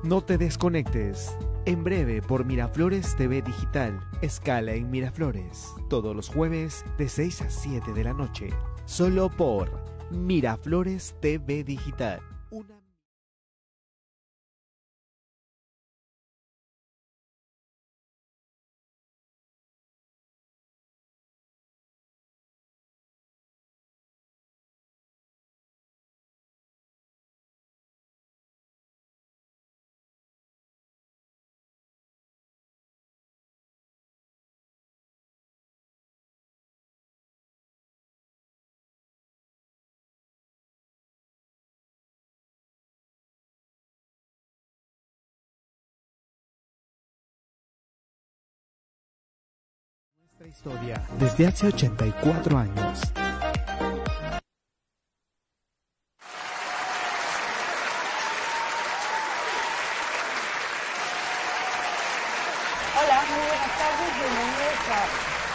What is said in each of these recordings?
No te desconectes. En breve por Miraflores TV Digital. Escala en Miraflores. Todos los jueves de 6 a 7 de la noche. Solo por Miraflores TV Digital. Nuestra historia desde hace 84 años. Hola, muy buenas tardes, bienvenidos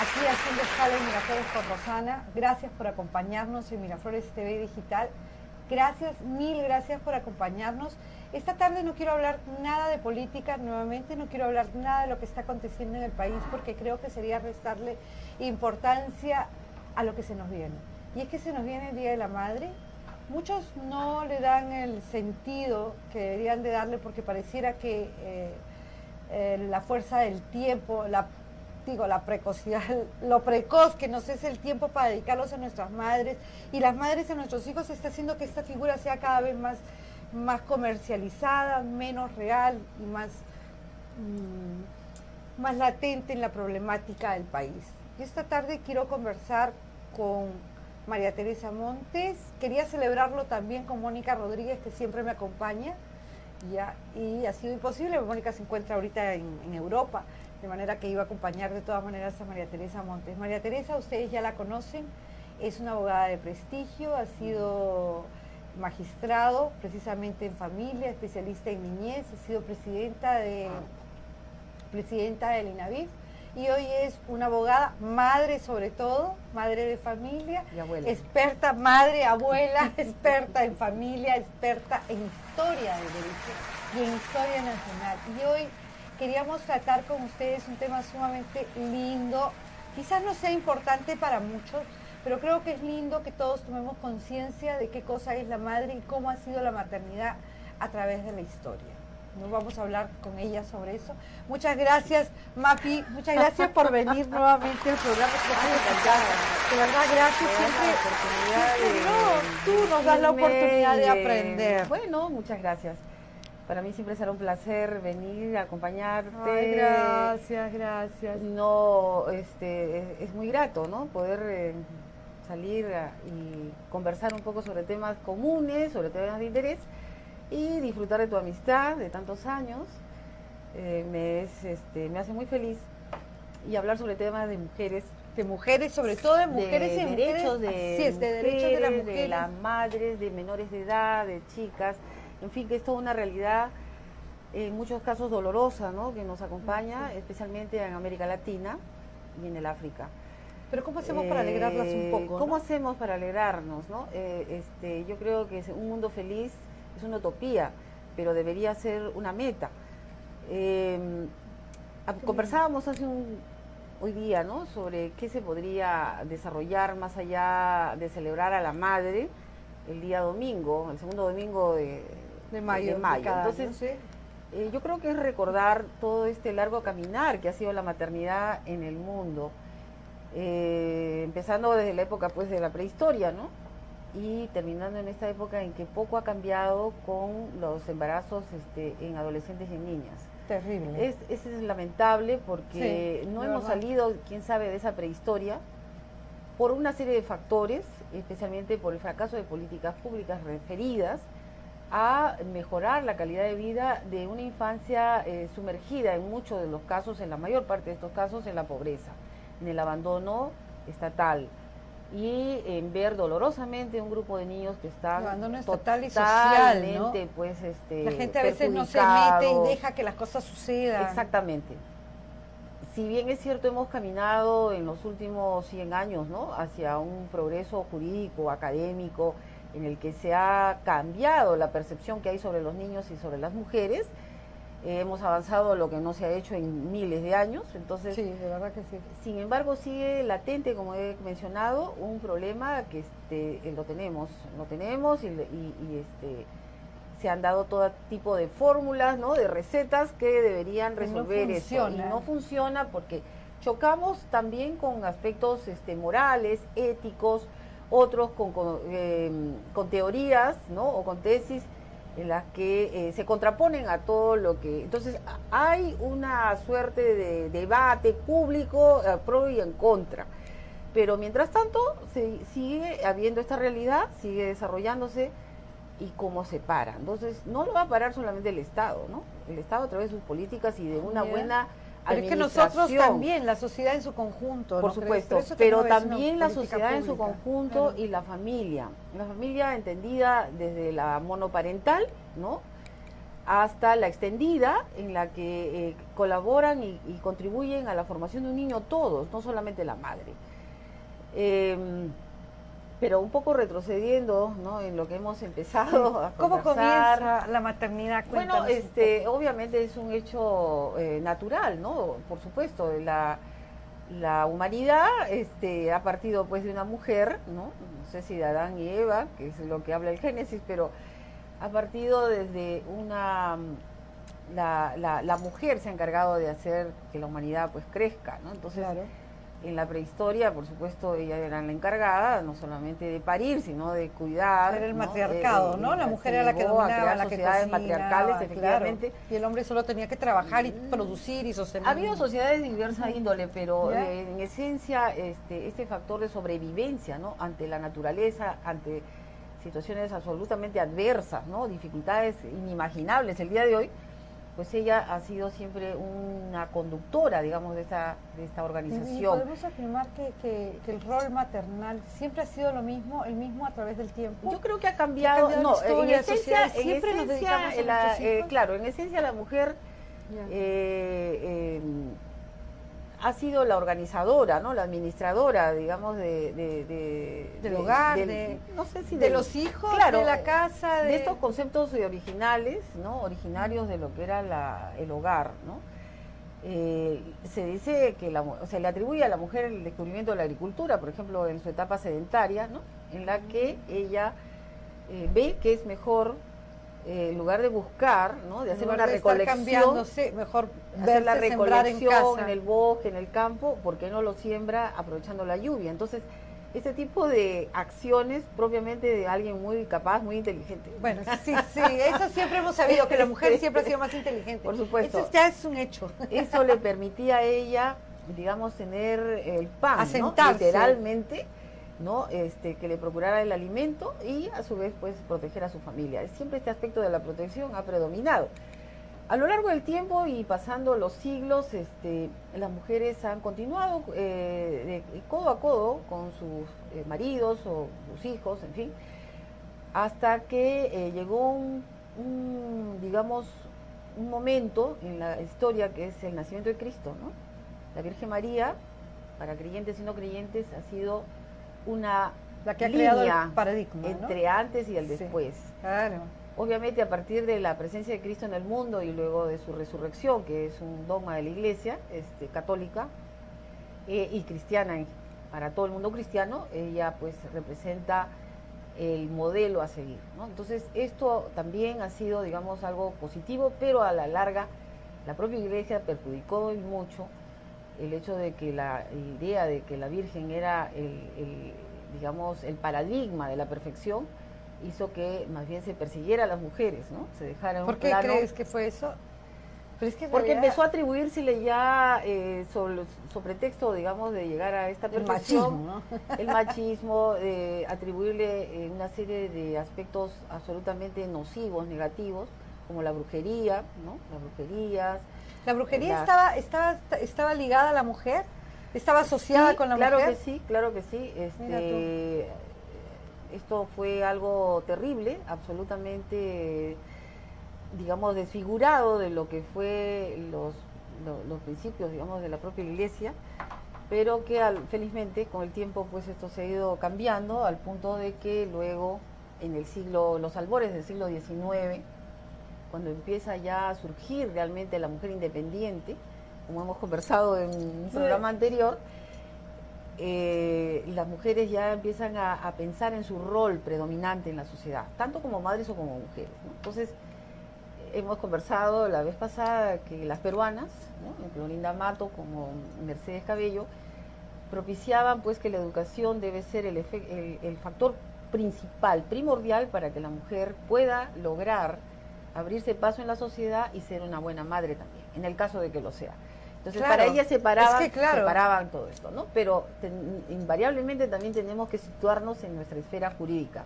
aquí haciendo escala en Miraflores con Rosana. Gracias por acompañarnos en Miraflores TV Digital. Gracias, mil gracias por acompañarnos. Esta tarde no quiero hablar nada de política nuevamente, no quiero hablar nada de lo que está aconteciendo en el país porque creo que sería restarle importancia a lo que se nos viene. Y es que se nos viene el Día de la Madre. Muchos no le dan el sentido que deberían de darle porque pareciera que la fuerza del tiempo, la precocidad, lo precoz que nos es el tiempo para dedicarlos a nuestras madres y las madres a nuestros hijos está haciendo que esta figura sea cada vez más comercializada, menos real y más latente en la problemática del país. Y esta tarde quiero conversar con María Teresa Montes. Quería celebrarlo también con Mónica Rodríguez, que siempre me acompaña. Y ha sido imposible, Mónica se encuentra ahorita en Europa, de manera que iba a acompañar de todas maneras a María Teresa Montes. María Teresa, ustedes ya la conocen, es una abogada de prestigio, ha sido magistrado precisamente en familia, especialista en niñez, ha sido presidenta del INAVIF y hoy es una abogada, madre sobre todo, madre de familia, y abuela. Experta, madre, abuela, experta en familia, experta en historia del derecho y en historia nacional. Y hoy queríamos tratar con ustedes un tema sumamente lindo, quizás no sea importante para muchos, pero creo que es lindo que todos tomemos conciencia de qué cosa es la madre y cómo ha sido la maternidad a través de la historia. Nos vamos a hablar con ella sobre eso. Muchas gracias, Mapi, muchas gracias por venir nuevamente al programa. De verdad, gracias. Tú nos das la oportunidad de aprender. Bueno, muchas gracias. Para mí siempre será un placer venir a acompañarte. Ay, gracias. No, es muy grato, ¿no? Poder salir y conversar un poco sobre temas comunes, sobre temas de interés y disfrutar de tu amistad de tantos años. Me hace muy feliz y hablar sobre temas de mujeres, sobre todo de mujeres de derechos, de derechos de las mujeres, de las madres, de menores de edad, de chicas, en fin, que es toda una realidad en muchos casos dolorosa, ¿no? Que nos acompaña, especialmente en América Latina y en el África. Pero ¿cómo hacemos para alegrarlas un poco? ¿Cómo hacemos para alegrarnos, no? Yo creo que un mundo feliz es una utopía, pero debería ser una meta. Conversábamos hoy día, ¿no? Sobre qué se podría desarrollar más allá de celebrar a la madre el día domingo, el segundo domingo de mayo. Entonces, yo creo que es recordar todo este largo caminar que ha sido la maternidad en el mundo, empezando desde la época pues de la prehistoria, ¿no? Y terminando en esta época en que poco ha cambiado con los embarazos en adolescentes y en niñas. Terrible. Es lamentable porque no hemos salido, quién sabe, de esa prehistoria por una serie de factores, especialmente por el fracaso de políticas públicas referidas a mejorar la calidad de vida de una infancia sumergida en muchos de los casos, en la mayor parte de estos casos, en la pobreza, en el abandono estatal y en ver dolorosamente un grupo de niños que están abandono estatal y social, ¿no? Pues, la gente a veces no se mete y deja que las cosas sucedan. Exactamente. Si bien es cierto, hemos caminado en los últimos 100 años, ¿no?, hacia un progreso jurídico, académico, en el que se ha cambiado la percepción que hay sobre los niños y sobre las mujeres, hemos avanzado lo que no se ha hecho en miles de años, entonces, sí, de verdad que sí. Sin embargo, sigue latente, como he mencionado, un problema que lo tenemos y se han dado todo tipo de fórmulas, ¿no? De recetas que deberían resolver no eso, y no funciona porque chocamos también con aspectos morales, éticos, otros con teorías, ¿no? O con tesis en las que se contraponen a todo lo que... Entonces, hay una suerte de debate público pro y en contra. Pero mientras tanto, sigue habiendo esta realidad, sigue desarrollándose, y cómo se para. Entonces, no lo va a parar solamente el Estado, ¿no? El Estado a través de sus políticas y de una buena pero es que nosotros también, la sociedad en su conjunto. Por supuesto, pero también la sociedad en su conjunto, claro. Y la familia entendida desde la monoparental, ¿no? Hasta la extendida, en la que colaboran y contribuyen a la formación de un niño todos, no solamente la madre. Pero un poco retrocediendo, ¿no? En lo que hemos empezado a conversar. ¿Cómo comienza la maternidad? Cuéntanos. Bueno, obviamente es un hecho natural, ¿no? Por supuesto, la humanidad ha partido pues de una mujer, ¿no? No sé si de Adán y Eva, que es lo que habla el Génesis, pero ha partido desde la mujer se ha encargado de hacer que la humanidad pues crezca, ¿no? Entonces, claro. En la prehistoria, por supuesto, ella era la encargada, no solamente de parir, sino de cuidar. Era el matriarcado, ¿no? La mujer era la que dominaba, la que sociedades matriarcales, efectivamente. Claro. Y el hombre solo tenía que trabajar y producir y sostener. Ha habido sociedades de diversa índole, pero en esencia este factor de sobrevivencia, ¿no? Ante la naturaleza, ante situaciones absolutamente adversas, ¿no? Dificultades inimaginables el día de hoy. Pues ella ha sido siempre una conductora, digamos, de esta organización. ¿Y podemos afirmar que el rol maternal siempre ha sido el mismo a través del tiempo? Yo creo que ha cambiado, no, en esencia, claro, en esencia la mujer ha sido la organizadora, ¿no? La administradora, digamos, del hogar, no sé si de los hijos, claro, de la casa, de estos conceptos originales, ¿no? Originarios de lo que era el hogar, ¿no? Se dice que se le atribuye a la mujer el descubrimiento de la agricultura, por ejemplo, en su etapa sedentaria, ¿no? En la que ella ve que es mejor, en lugar de buscar, ¿no? De hacer una recolección, mejor hacer la recolección en el bosque, en el campo, ¿por qué no lo siembra aprovechando la lluvia? Entonces, ese tipo de acciones propiamente de alguien muy capaz, muy inteligente. Bueno, sí, eso siempre hemos sabido, que la mujer siempre ha sido más inteligente. Por supuesto. Eso ya es un hecho. Eso le permitía a ella, digamos, tener el pan, asentarse, ¿no? Literalmente, ¿no? Que le procurara el alimento y a su vez pues proteger a su familia. Siempre este aspecto de la protección ha predominado. A lo largo del tiempo y pasando los siglos, las mujeres han continuado de codo a codo con sus maridos o sus hijos, en fin, hasta que llegó digamos, un momento en la historia que es el nacimiento de Cristo, ¿no? La Virgen María, para creyentes y no creyentes, ha sido la que ha línea creado el paradigma, entre antes y el después. Claro. Obviamente a partir de la presencia de Cristo en el mundo y luego de su resurrección, que es un dogma de la Iglesia católica y cristiana, para todo el mundo cristiano, ella pues representa el modelo a seguir, ¿no? Entonces esto también ha sido, digamos, algo positivo, pero a la larga la propia Iglesia perjudicó mucho el hecho de que la idea de que la Virgen era digamos, el paradigma de la perfección, hizo que más bien se persiguiera a las mujeres, ¿no? Se dejara en un plano. ¿Por qué crees que fue eso? Pero es que porque empezó a atribuírsele ya sobre texto, digamos, de llegar a esta perfección, el machismo, atribuirle una serie de aspectos absolutamente nocivos, negativos, como la brujería, ¿no? Las brujerías. ¿La brujería estaba ligada a la mujer? ¿Estaba asociada con la mujer? Claro que sí. Esto fue algo terrible, absolutamente, digamos, desfigurado de lo que fue los principios, digamos, de la propia Iglesia, pero que felizmente con el tiempo pues esto se ha ido cambiando al punto de que luego en los albores del siglo XIX cuando empieza ya a surgir realmente la mujer independiente, como hemos conversado en un programa anterior, las mujeres ya empiezan a pensar en su rol predominante en la sociedad, tanto como madres o como mujeres, ¿no? Entonces, hemos conversado la vez pasada que las peruanas, ¿no?, tanto Olinda Mato como Mercedes Cabello, propiciaban pues que la educación debe ser el factor principal, primordial, para que la mujer pueda lograr abrirse paso en la sociedad y ser una buena madre también, en el caso de que lo sea. Entonces, claro, para ellas separaban todo esto, ¿no? Pero invariablemente también tenemos que situarnos en nuestra esfera jurídica.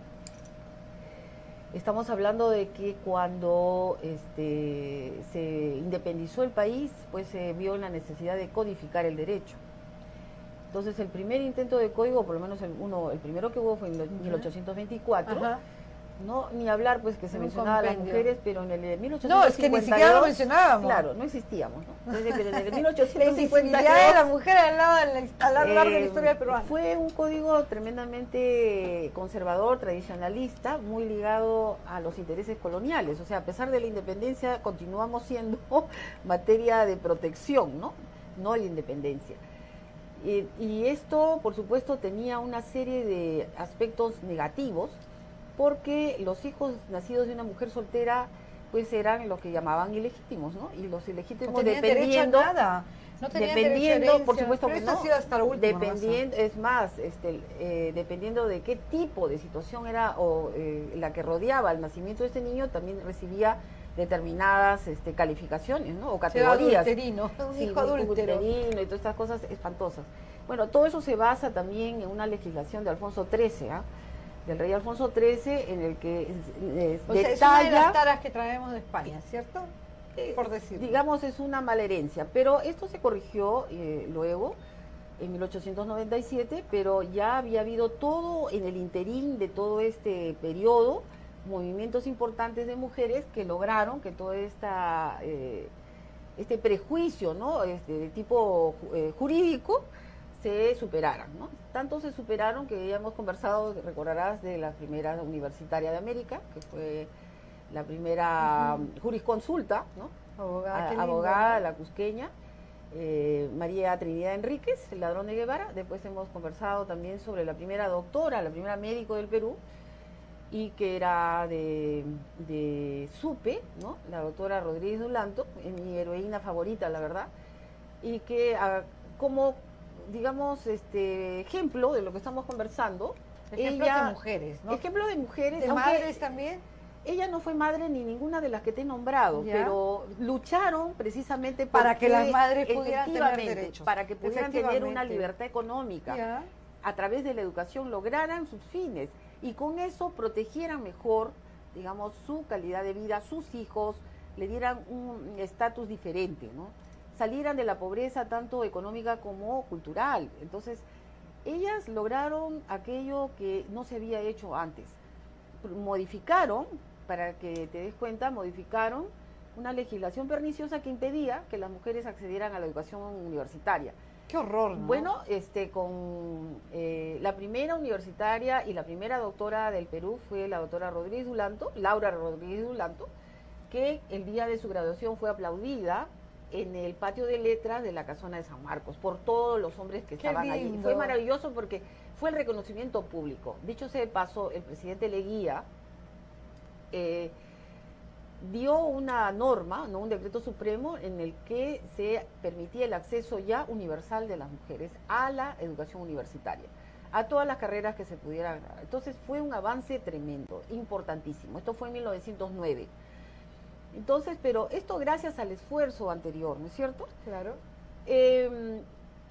Estamos hablando de que cuando se independizó el país, pues se vio la necesidad de codificar el derecho. Entonces, el primer intento de código, por lo menos el primero que hubo fue en 1824, Ajá. No, ni hablar pues que se mencionaba a las mujeres, pero en el 1852... No, es que ni siquiera lo mencionábamos. Claro, no existíamos, ¿no? Entonces, pero en el 1852... La de la mujer a lo largo de la historia peruana. Fue un código tremendamente conservador, tradicionalista, muy ligado a los intereses coloniales. O sea, a pesar de la independencia, continuamos siendo materia de protección, ¿no? No de independencia. Y esto, por supuesto, tenía una serie de aspectos negativos, porque los hijos nacidos de una mujer soltera pues eran lo que llamaban ilegítimos, ¿no? Y los ilegítimos no dependiendo nada. No dependiendo, por supuesto que no, hasta lo último, dependiendo, es más, dependiendo de qué tipo de situación era o la que rodeaba el nacimiento de este niño, también recibía determinadas calificaciones, ¿no? O categorías. Un hijo adúltero y todas estas cosas espantosas. Bueno, todo eso se basa también en una legislación de Alfonso XIII, del rey Alfonso XIII, en el que detalla... es una de las taras que traemos de España, ¿cierto? Por decirlo. Digamos, es una mala herencia, pero esto se corrigió luego, en 1897, pero ya había habido todo, en el interín de todo este periodo, movimientos importantes de mujeres que lograron que todo este prejuicio, ¿no?, de tipo jurídico, se superaran, ¿no? Tanto se superaron que ya hemos conversado, recordarás, de la primera universitaria de América, que fue la primera jurisconsulta, ¿no? Abogada, la cusqueña, María Trinidad Enríquez, el ladrón de Guevara. Después hemos conversado también sobre la primera doctora, la primera médico del Perú, y que era de SUPE, ¿no?, la doctora Rodríguez Dulanto, mi heroína favorita, la verdad, y que como digamos, ejemplo de lo que estamos conversando. Ejemplos de mujeres, ¿no? Ejemplo de mujeres. ¿De madres también? Ella no fue madre ni ninguna de las que te he nombrado, pero lucharon precisamente para que las madres pudieran tener derechos. Para que pudieran tener una libertad económica. A través de la educación lograran sus fines y con eso protegieran mejor, digamos, su calidad de vida, sus hijos, le dieran un estatus diferente, ¿no? Salieran de la pobreza tanto económica como cultural. Entonces, ellas lograron aquello que no se había hecho antes. Modificaron, para que te des cuenta, modificaron una legislación perniciosa que impedía que las mujeres accedieran a la educación universitaria. ¡Qué horror!, ¿no? Bueno, con la primera universitaria y la primera doctora del Perú fue la doctora Rodríguez Dulanto, Laura Rodríguez Dulanto, que el día de su graduación fue aplaudida en el patio de letras de la Casona de San Marcos, por todos los hombres que estaban allí. Fue maravilloso porque fue el reconocimiento público. Dicho sea de paso, el presidente Leguía dio una norma, no un decreto supremo, en el que se permitía el acceso ya universal de las mujeres a la educación universitaria, a todas las carreras que se pudieran. Entonces fue un avance tremendo, importantísimo. Esto fue en 1909. Entonces, pero esto gracias al esfuerzo anterior, ¿no es cierto? Claro.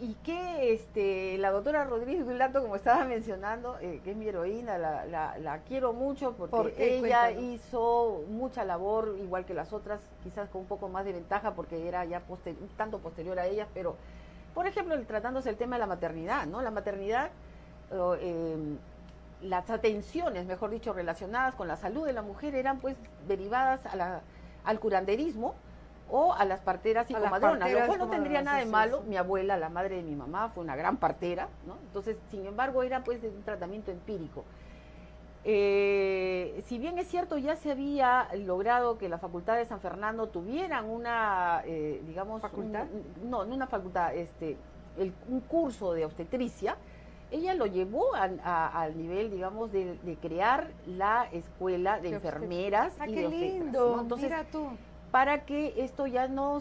Y que la doctora Rodríguez Dulanto, como estaba mencionando, que es mi heroína, la quiero mucho porque ella hizo mucha labor, igual que las otras, quizás con un poco más de ventaja porque era ya un tanto posterior a ellas, pero, por ejemplo, tratándose el tema de la maternidad, ¿no? La maternidad, las atenciones, mejor dicho, relacionadas con la salud de la mujer eran pues derivadas al curanderismo o a las parteras y comadronas, lo cual no tendría nada de malo. Mi abuela, la madre de mi mamá, fue una gran partera, ¿no? Entonces, sin embargo, era pues un tratamiento empírico. Si bien es cierto, ya se había logrado que la Facultad de San Fernando tuvieran una, digamos, ¿Facultad? No una facultad, un curso de obstetricia, ella lo llevó al nivel, digamos, de crear la escuela de enfermeras ¡Ah, y qué de obstetras, lindo! ¿no? Entonces, Mira tú. para que esto ya no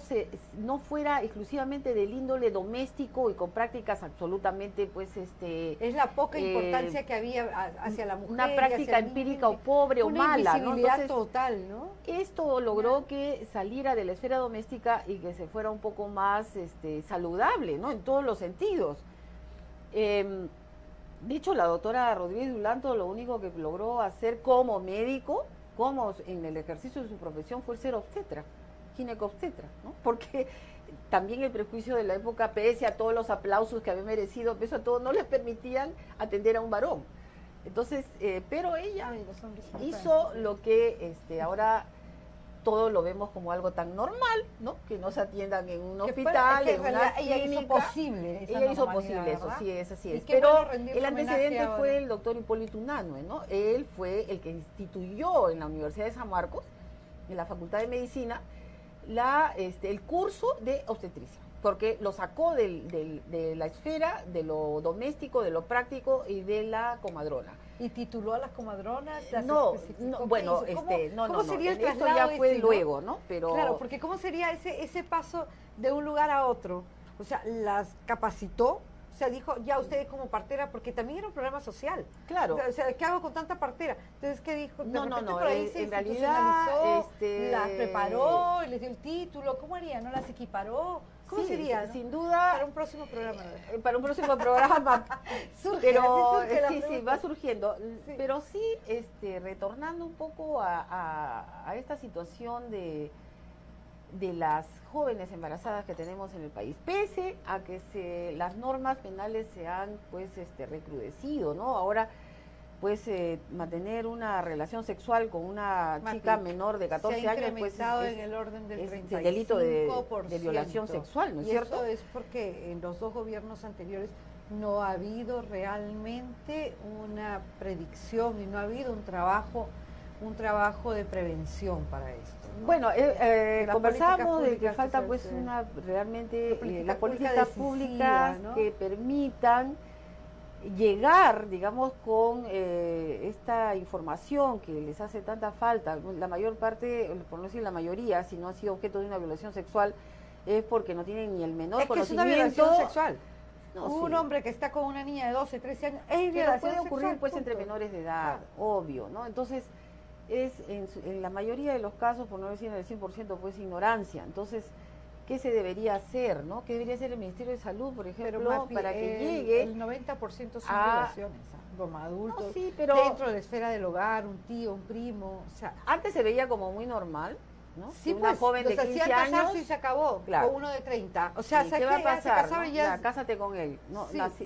fuera exclusivamente del índole doméstico y con prácticas absolutamente pues Es la poca importancia que había hacia la mujer, una práctica empírica o pobre o mala, ¿no? Invisibilidad Entonces, total, ¿no? esto logró que saliera de la esfera doméstica y que se fuera un poco más saludable, ¿no? En todos los sentidos. De hecho, la doctora Rodríguez Dulanto lo único que logró hacer como médico, como en el ejercicio de su profesión, fue ser obstetra, ginecobstetra, ¿no? Porque también el prejuicio de la época, pese a todos los aplausos que había merecido, pese a todo, no les permitían atender a un varón. Entonces, pero ella hizo lo que ahora todo lo vemos como algo tan normal, ¿no? Que no se atiendan en un hospital, en una clínica. Ella hizo posible esa Ella hizo normalidad, posible eso, ¿verdad? sí es, así Y es. qué Pero bueno rendirle el antecedente homenaje fue ahora. el doctor Hipólito Unanue, ¿no? Él fue el que instituyó en la Universidad de San Marcos, en la Facultad de Medicina, el curso de obstetricia, porque lo sacó de la esfera, de lo doméstico, de lo práctico y de la comadrona. ¿Y tituló a las comadronas? ¿Las No, especificó? bueno, ¿Qué hizo? ¿Cómo sería el esto traslado ya fue ese, ¿no? luego, ¿no? Pero Claro, porque ¿cómo sería ese paso de un lugar a otro? O sea, las capacitó, o sea, dijo, ya ustedes como partera, porque también era un programa social. claro. O sea, ¿qué hago con tanta partera? Entonces, ¿qué dijo? No, por ahí se en institucionalizó, realidad, las preparó, y les dio el título, ¿cómo haría? ¿No las equiparó? ¿Cómo sí, sería? ¿No? sin duda. Para un próximo programa. Para un próximo programa. Surge, Pero así surge la sí, pregunta. va surgiendo. Sí. Pero sí, retornando un poco a esta situación de las jóvenes embarazadas que tenemos en el país, pese a que las normas penales se han pues recrudecido, ¿no? Ahora pues mantener una relación sexual con una chica menor de 14 se ha años pues incrementado en el orden del 35%. delito de violación sexual, ¿no es cierto? Eso es porque en los dos gobiernos anteriores no ha habido realmente una predicción y no ha habido un trabajo de prevención para esto, ¿no? Bueno, conversábamos de que públicas falta que pues realmente las políticas decisiva, públicas, ¿no? que permitan llegar, digamos, con esta información que les hace tanta falta. La mayor parte, por no decir la mayoría, si no ha sido objeto de una violación sexual, es porque no tienen ni el menor conocimiento. Es una violación sexual. No, un sí. hombre que está con una niña de 12, 13 años, es Pero violación puede ocurrir sexual, pues punto. entre menores de edad, obvio, ¿no? Entonces, en la mayoría de los casos, por no decir en el 100%, pues ignorancia. Entonces, ¿qué se debería hacer, no? ¿Qué debería hacer el Ministerio de Salud, por ejemplo, Mapi, para que llegue? El 90% son violaciones, como adultos, No, sí, pero dentro de la esfera del hogar, un tío, un primo, o sea, antes se veía como muy normal, ¿no? sí, Que una pues, joven de los 15 hacían casarse años, y se acabó, claro. con uno de 30, o sea, ¿y ¿sabes qué va a qué? Ya pasar? se casaba ¿No? y ya... Ya, cásate con él. No, Sí. no, así.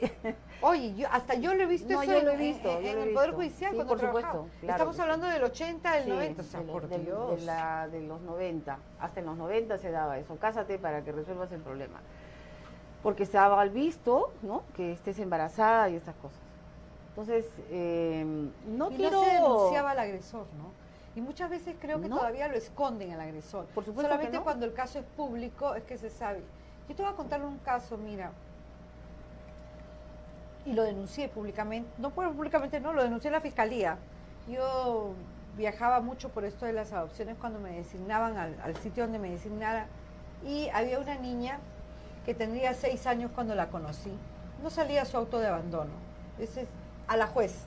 Oye, hasta yo lo he visto No, eso yo lo he en, visto, yo en lo he el Poder visto. Judicial Sí, cuando por trabajaba. supuesto, claro Estamos que hablando del 80, del Sí, 90, o sea, por Dios. de los 90, hasta en los 90 se daba eso, cásate para que resuelvas el problema. Porque estaba al visto, ¿no? Que estés embarazada y estas cosas. Entonces, no y quiero... no se denunciaba al agresor, ¿no? Y muchas veces creo que ¿No? todavía lo esconden al agresor. Por supuesto Solamente que no. cuando el caso es público es que se sabe. Yo te voy a contar un caso, mira, y lo denuncié públicamente, no públicamente, no, lo denuncié en la fiscalía. Yo viajaba mucho por esto de las adopciones cuando me designaban al sitio donde me designara, y había una niña que tendría 6 años cuando la conocí. No salía su auto de abandono. Ese es a la juez.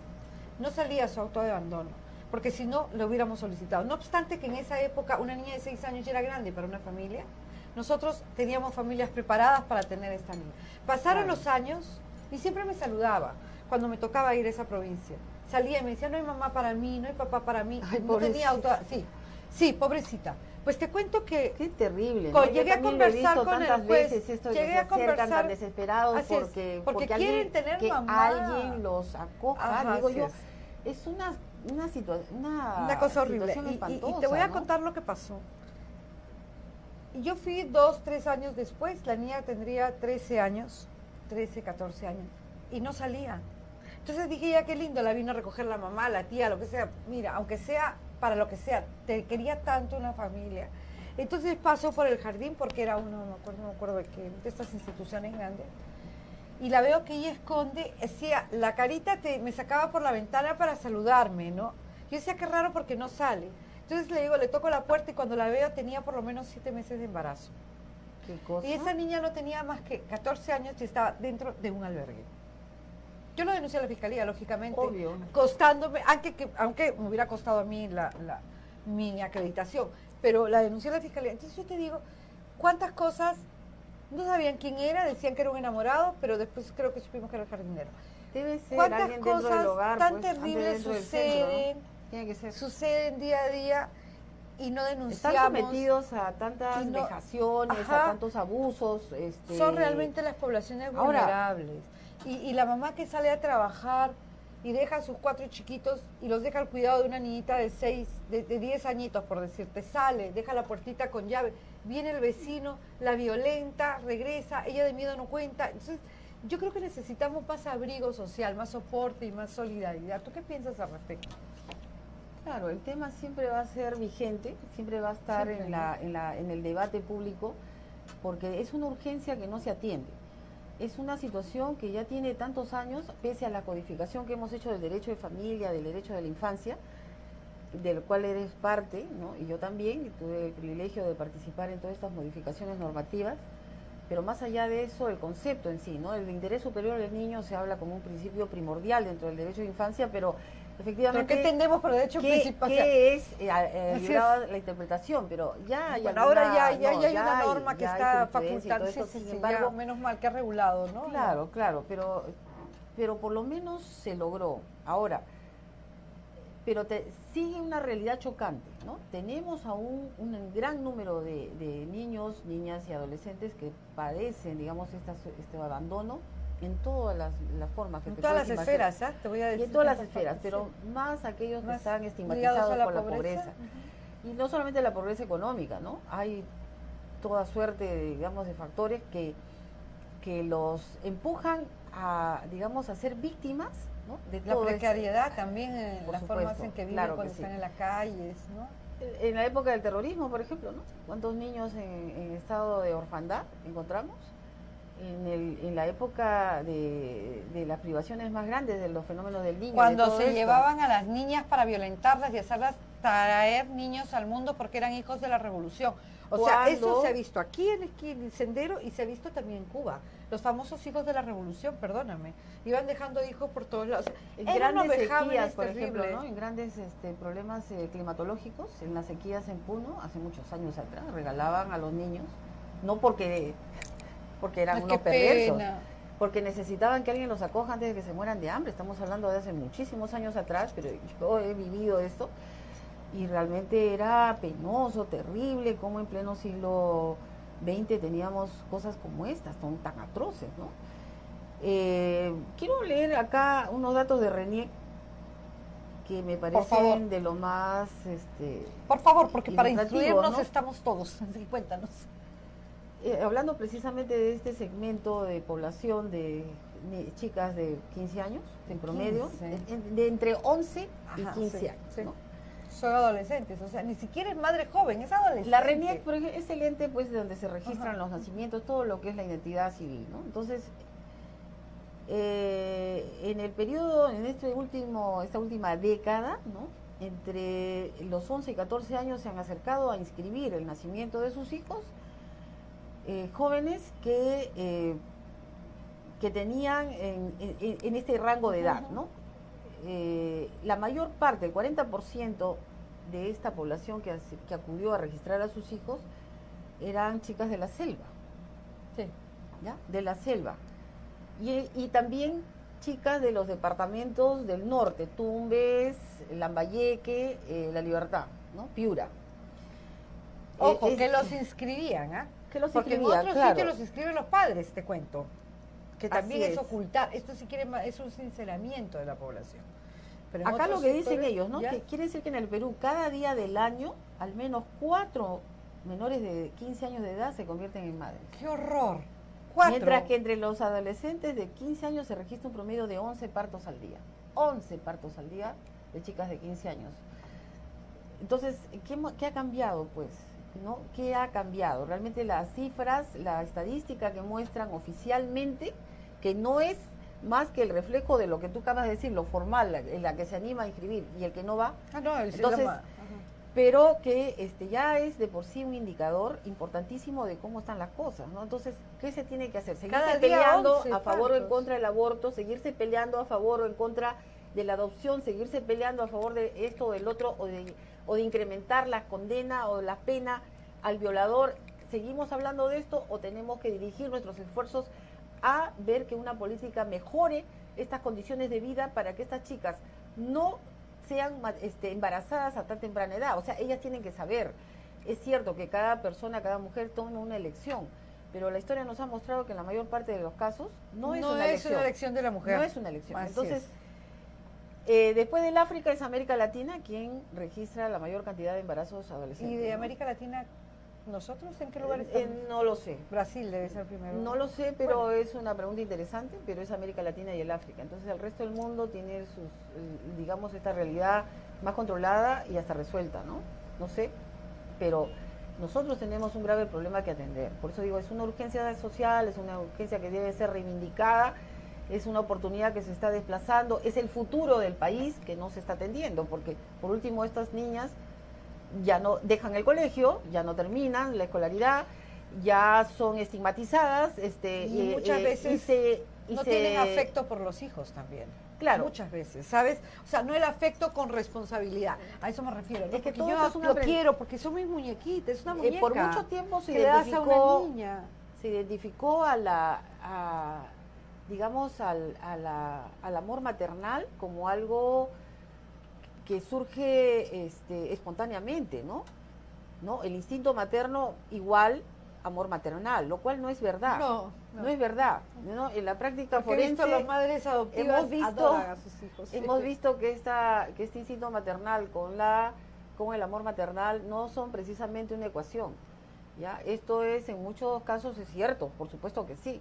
No salía su auto de abandono, porque si no, lo hubiéramos solicitado. No obstante que en esa época una niña de 6 años ya era grande para una familia, nosotros teníamos familias preparadas para tener esta niña. Pasaron los años y siempre me saludaba cuando me tocaba ir a esa provincia. Salía y me decía, no hay mamá para mí, no hay papá para mí. Ay, no tenía auto. Sí, pobrecita. Pues te cuento que... Qué terrible, ¿no? Llegué a conversar con el juez. Veces esto Llegué que se a acercan conversar tan desesperados así es, porque quieren alguien, tener que mamá. alguien los acoja, Ajá, digo así yo. es. Es una situación, Una cosa horrible. Y te voy a contar lo que pasó. Yo fui 2, 3 años después, la niña tendría 13 años, 13, 14 años, y no salía. Entonces dije, ya qué lindo, la vino a recoger la mamá, la tía, lo que sea. Mira, aunque sea para lo que sea, te quería tanto una familia. Entonces pasó por el jardín, porque era uno, no me acuerdo de qué, de estas instituciones grandes. Y la veo que ella esconde, decía, la carita me sacaba por la ventana para saludarme, ¿no? Yo decía, qué raro porque no sale. Entonces le digo, le toco la puerta y cuando la veo tenía por lo menos 7 meses de embarazo. ¿Qué cosa? Y esa niña no tenía más que 14 años y estaba dentro de un albergue. Yo lo denuncié a la fiscalía, lógicamente. Obvio. Costándome, aunque me hubiera costado a mí mi acreditación, pero la denuncié a la fiscalía. Entonces yo te digo, ¿cuántas cosas? No sabían quién era, decían que era un enamorado, pero después creo que supimos que era el jardinero. Debe ser ¿Cuántas alguien dentro cosas del hogar, tan pues, antes terribles dentro del suceden? centro, ¿no? Tiene que ser. Suceden día a día y no denunciamos? Están sometidos a tantas y no- vejaciones, Ajá. a tantos abusos. Son realmente las poblaciones Ahora- vulnerables. Y la mamá que sale a trabajar y deja a sus 4 chiquitos y los deja al cuidado de una niñita de 10 añitos, por decirte, sale, deja la puertita con llave, viene el vecino, la violenta, regresa, ella de miedo no cuenta. Entonces, yo creo que necesitamos más abrigo social, más soporte y más solidaridad. ¿Tú qué piensas al respecto? Claro, el tema siempre va a ser vigente, siempre va a estar Siempre, en el debate público, porque es una urgencia que no se atiende. Es una situación que ya tiene tantos años, pese a la codificación que hemos hecho del derecho de familia, del derecho de la infancia, del cual eres parte, ¿no? Y yo también tuve el privilegio de participar en todas estas modificaciones normativas, pero más allá de eso, el concepto en sí, ¿no? El interés superior del niño se habla como un principio primordial dentro del derecho de infancia, pero efectivamente... ¿Pero qué entendemos por derecho principal? ¿Qué es Así librada la interpretación? Pero ya hay Bueno, ahora ya hay ya una norma que ya hay está jurisprudencia y todo facultando, esto, sin ya, embargo, menos mal que ha regulado, ¿no? claro, pero por lo menos se logró. Ahora, pero sigue una realidad chocante, ¿no? Tenemos aún un gran número de niños, niñas y adolescentes que padecen, digamos, este abandono en todas las formas que En te todas las puedes imaginar. esferas, ¿ah? Te voy a decir. Y en todas las tantas esferas, partes, pero sí. más aquellos que Más están ligados estigmatizados a la por la pobreza. pobreza. Y no solamente la pobreza económica, ¿no? Hay toda suerte, digamos, de factores que los empujan a, digamos, a ser víctimas, ¿no? De La todo precariedad también, Por las supuesto, formas en que viven claro cuando que sí. están en las calles, ¿no? En la época del terrorismo, por ejemplo, ¿no? ¿Cuántos niños en estado de orfandad encontramos? En la época de las privaciones más grandes de los fenómenos del niño. Cuando de todo se esto. llevaban a las niñas para violentarlas y hacerlas traer niños al mundo porque eran hijos de la revolución. O sea, eso Cuando- se ha visto aquí en el Sendero y se ha visto también en Cuba. Los famosos hijos de la revolución, perdóname, iban dejando hijos por todos lados. En Eran unos grandes vejámenes sequías, por ejemplo, terribles. ¿no? En grandes problemas climatológicos, en las sequías en Puno, hace muchos años atrás, regalaban a los niños, no porque eran Ay, unos qué perversos, pena. porque necesitaban que alguien los acoja antes de que se mueran de hambre. Estamos hablando de hace muchísimos años atrás, pero yo he vivido esto y realmente era penoso, terrible, como en pleno siglo XX teníamos cosas como estas, tan atroces, ¿no? Quiero leer acá unos datos de RENIEC que me favor. parecen de lo más... Por favor, porque para ilustrativos, instruirnos ¿no? estamos todos. Así, cuéntanos. hablando precisamente de este segmento de población de chicas de 15 años, en promedio, 15. de entre 11 y Ajá, 15 sí, años, sí. ¿no? Son adolescentes, o sea, ni siquiera es madre joven, es adolescente. La RENIEC, por ejemplo, es el ente pues, de donde se registran Ajá. los nacimientos, todo lo que es la identidad civil, ¿no? Entonces, en el periodo, en esta última década, ¿no? Entre los 11 y 14 años se han acercado a inscribir el nacimiento de sus hijos, jóvenes que tenían en este rango de edad, ¿no? La mayor parte, el 40% de esta población que acudió a registrar a sus hijos eran chicas de la selva, Sí. ¿ya? De la selva. Y también chicas de los departamentos del norte, Tumbes, Lambayeque, La Libertad, ¿no? Piura. Ojo, que los inscribían, ¿ah? Que los Porque inscribían, en otros claro. sitios los inscriben los padres, te cuento. Que también Así es es. ocultar. Esto si quieren es un sinceramiento de la población. Pero en Acá otros lo que dicen sectores, ellos, ¿no? ya. Que quiere decir que en el Perú cada día del año al menos 4 menores de 15 años de edad se convierten en madres. ¡Qué horror! 4. Mientras que entre los adolescentes de 15 años se registra un promedio de 11 partos al día. 11 partos al día de chicas de 15 años. Entonces, ¿qué ha cambiado, pues? ¿No? ¿Qué ha cambiado? Realmente las cifras, la estadística que muestran oficialmente, que no es más que el reflejo de lo que tú acabas de decir, lo formal, la que se anima a inscribir y el que no va. Entonces, pero que ya es de por sí un indicador importantísimo de cómo están las cosas, ¿no? Entonces, ¿qué se tiene que hacer? Seguirse peleando a favor o en contra del aborto, seguirse peleando a favor o en contra de la adopción, seguirse peleando a favor de esto o del otro, o de incrementar la condena o la pena al violador. ¿Seguimos hablando de esto o tenemos que dirigir nuestros esfuerzos a ver que una política mejore estas condiciones de vida para que estas chicas no sean embarazadas a tan temprana edad? O sea, ellas tienen que saber. Es cierto que cada persona, cada mujer toma una elección, pero la historia nos ha mostrado que en la mayor parte de los casos no es una elección de la mujer. No es una elección. Así Entonces, es. Después del África es América Latina quien registra la mayor cantidad de embarazos adolescentes. ¿Y de América Latina, nosotros en qué lugar estamos? No lo sé. Brasil debe ser primero. No lo sé, pero es una pregunta interesante, pero es América Latina y el África. Entonces el resto del mundo tiene digamos, esta realidad más controlada y hasta resuelta, ¿no? No sé, pero nosotros tenemos un grave problema que atender. Por eso digo, es una urgencia social, es una urgencia que debe ser reivindicada, es una oportunidad que se está desplazando, es el futuro del país que no se está atendiendo, porque por último estas niñas ya no dejan el colegio, ya no terminan la escolaridad, ya son estigmatizadas, y muchas veces no tienen afecto por los hijos también. Claro. Muchas veces, ¿sabes? O sea, no el afecto con responsabilidad. A eso me refiero. ¿No? Es que porque yo lo quiero, porque son mis muñequitas, es una muñeca. Por mucho tiempo se identificó digamos, al amor maternal como algo que surge espontáneamente, ¿no? El instinto materno igual amor maternal, lo cual no es verdad. No es verdad, ¿no? En la práctica forense, he visto las madres adoptivas adoran a sus hijos. Hemos visto que este instinto maternal con el amor maternal no son precisamente una ecuación, ¿ya? Esto en muchos casos es cierto, por supuesto que sí,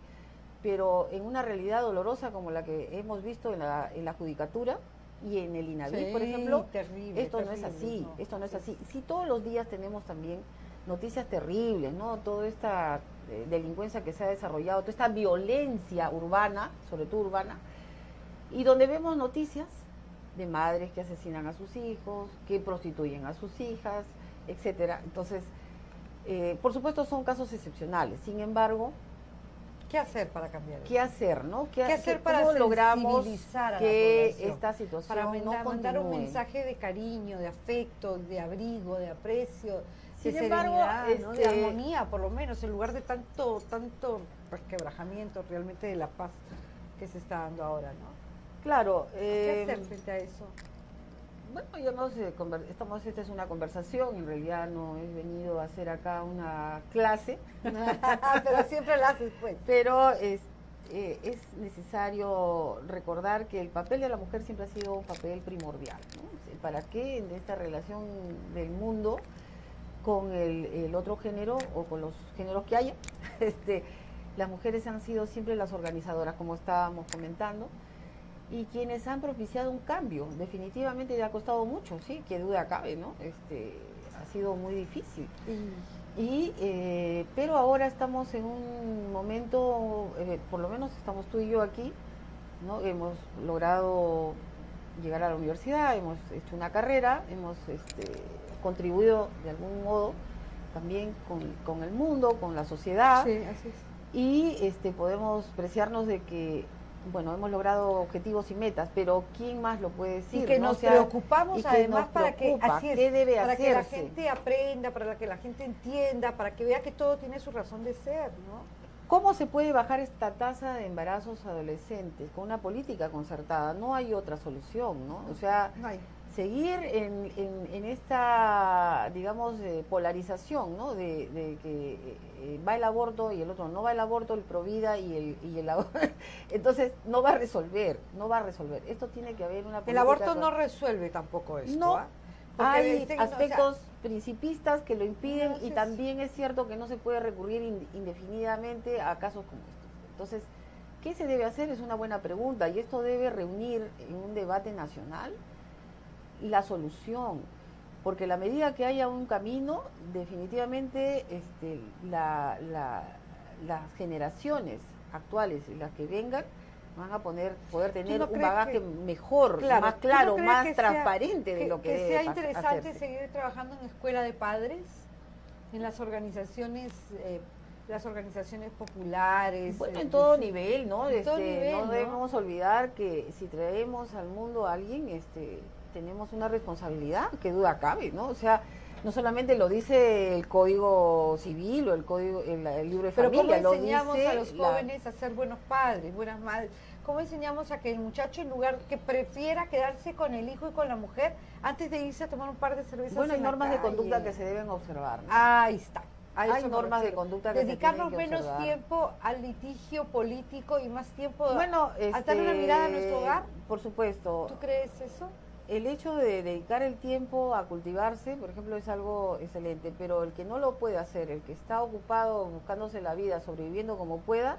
pero en una realidad dolorosa como la que hemos visto en la judicatura y en el INAVIT, por ejemplo, esto no es así, no. Esto no es así. Sí, todos los días tenemos también noticias terribles, ¿no? Toda esta delincuencia que se ha desarrollado, toda esta violencia urbana, sobre todo urbana, y donde vemos noticias de madres que asesinan a sus hijos, que prostituyen a sus hijas, etcétera. Entonces, por supuesto son casos excepcionales. Sin embargo, ¿qué hacer para cambiar eso? ¿Qué hacer, no? ¿Qué hacer para logramos sensibilizar a que la población? Esta situación para mandar un mensaje de cariño, de afecto, de abrigo, de aprecio, sin de embargo, serenidad, ¿no? De armonía, por lo menos, en lugar de tanto resquebrajamiento realmente de la paz que se está dando ahora, ¿no? Claro. ¿Qué hacer frente a eso? Bueno, esta es una conversación, en realidad no he venido a hacer acá una clase. Pero siempre la haces, pues. Pero es necesario recordar que el papel de la mujer siempre ha sido un papel primordial, ¿no? ¿Para qué en esta relación del mundo con el otro género o con los géneros que haya? Las mujeres han sido siempre las organizadoras, como estábamos comentando, y quienes han propiciado un cambio. Definitivamente le ha costado mucho, sí, que duda cabe, ¿no? Ha sido muy difícil. Pero ahora estamos en un momento, por lo menos estamos tú y yo aquí, ¿no? Hemos logrado llegar a la universidad, hemos hecho una carrera, hemos contribuido de algún modo también con el mundo, con la sociedad. Sí, así es. Y podemos preciarnos de que, bueno, hemos logrado objetivos y metas, pero ¿quién más lo puede decir? Y que nos preocupamos además para que, así es, ¿qué debe para hacerse? Que la gente aprenda, para que la gente entienda, para que vea que todo tiene su razón de ser, ¿no? ¿Cómo se puede bajar esta tasa de embarazos adolescentes? Con una política concertada. No hay otra solución, ¿no? O sea, no hay. Seguir en esta, digamos, polarización, ¿no? De que va el aborto y el otro no va el aborto, el provida y el aborto. Entonces, no va a resolver. Esto tiene que haber una política. El aborto no resuelve tampoco esto, no, ¿ah? Porque hay dicen, aspectos principistas que lo impiden, y Entonces- también es cierto que no se puede recurrir indefinidamente a casos como estos. Entonces, ¿qué se debe hacer? Es una buena pregunta, y esto debe reunir en un debate nacional la solución, porque la medida que haya un camino, definitivamente las generaciones actuales y las que vengan van a poder tener no un crees bagaje que- mejor, Claro, más ¿tú no claro, crees más que sea- transparente de lo que sea debe interesante hacerse. seguir trabajando en escuela de padres, en las organizaciones populares? Bueno, en es todo decir, nivel, ¿no? en todo nivel, no ¿no? debemos olvidar que si traemos al mundo a alguien, tenemos una responsabilidad, que duda cabe, ¿no? O sea, no solamente lo dice el Código Civil o el libro de Pero familia, ¿cómo lo enseñamos dice a los jóvenes a ser buenos padres, buenas madres? ¿Cómo enseñamos a que el muchacho, en lugar que prefiera quedarse con el hijo y con la mujer, antes de irse a tomar un par de cervezas Bueno, hay en la normas de calle? conducta que se deben observar, ¿no? Ahí está. A Hay eso me normas de refiero. conducta que se Dedicarnos tienen que menos observar. tiempo al litigio político y más tiempo Bueno, a dar una mirada a nuestro hogar. por supuesto. ¿Tú crees eso? El hecho de dedicar el tiempo a cultivarse, por ejemplo, es algo excelente, pero el que no lo puede hacer, el que está ocupado buscándose la vida, sobreviviendo como pueda,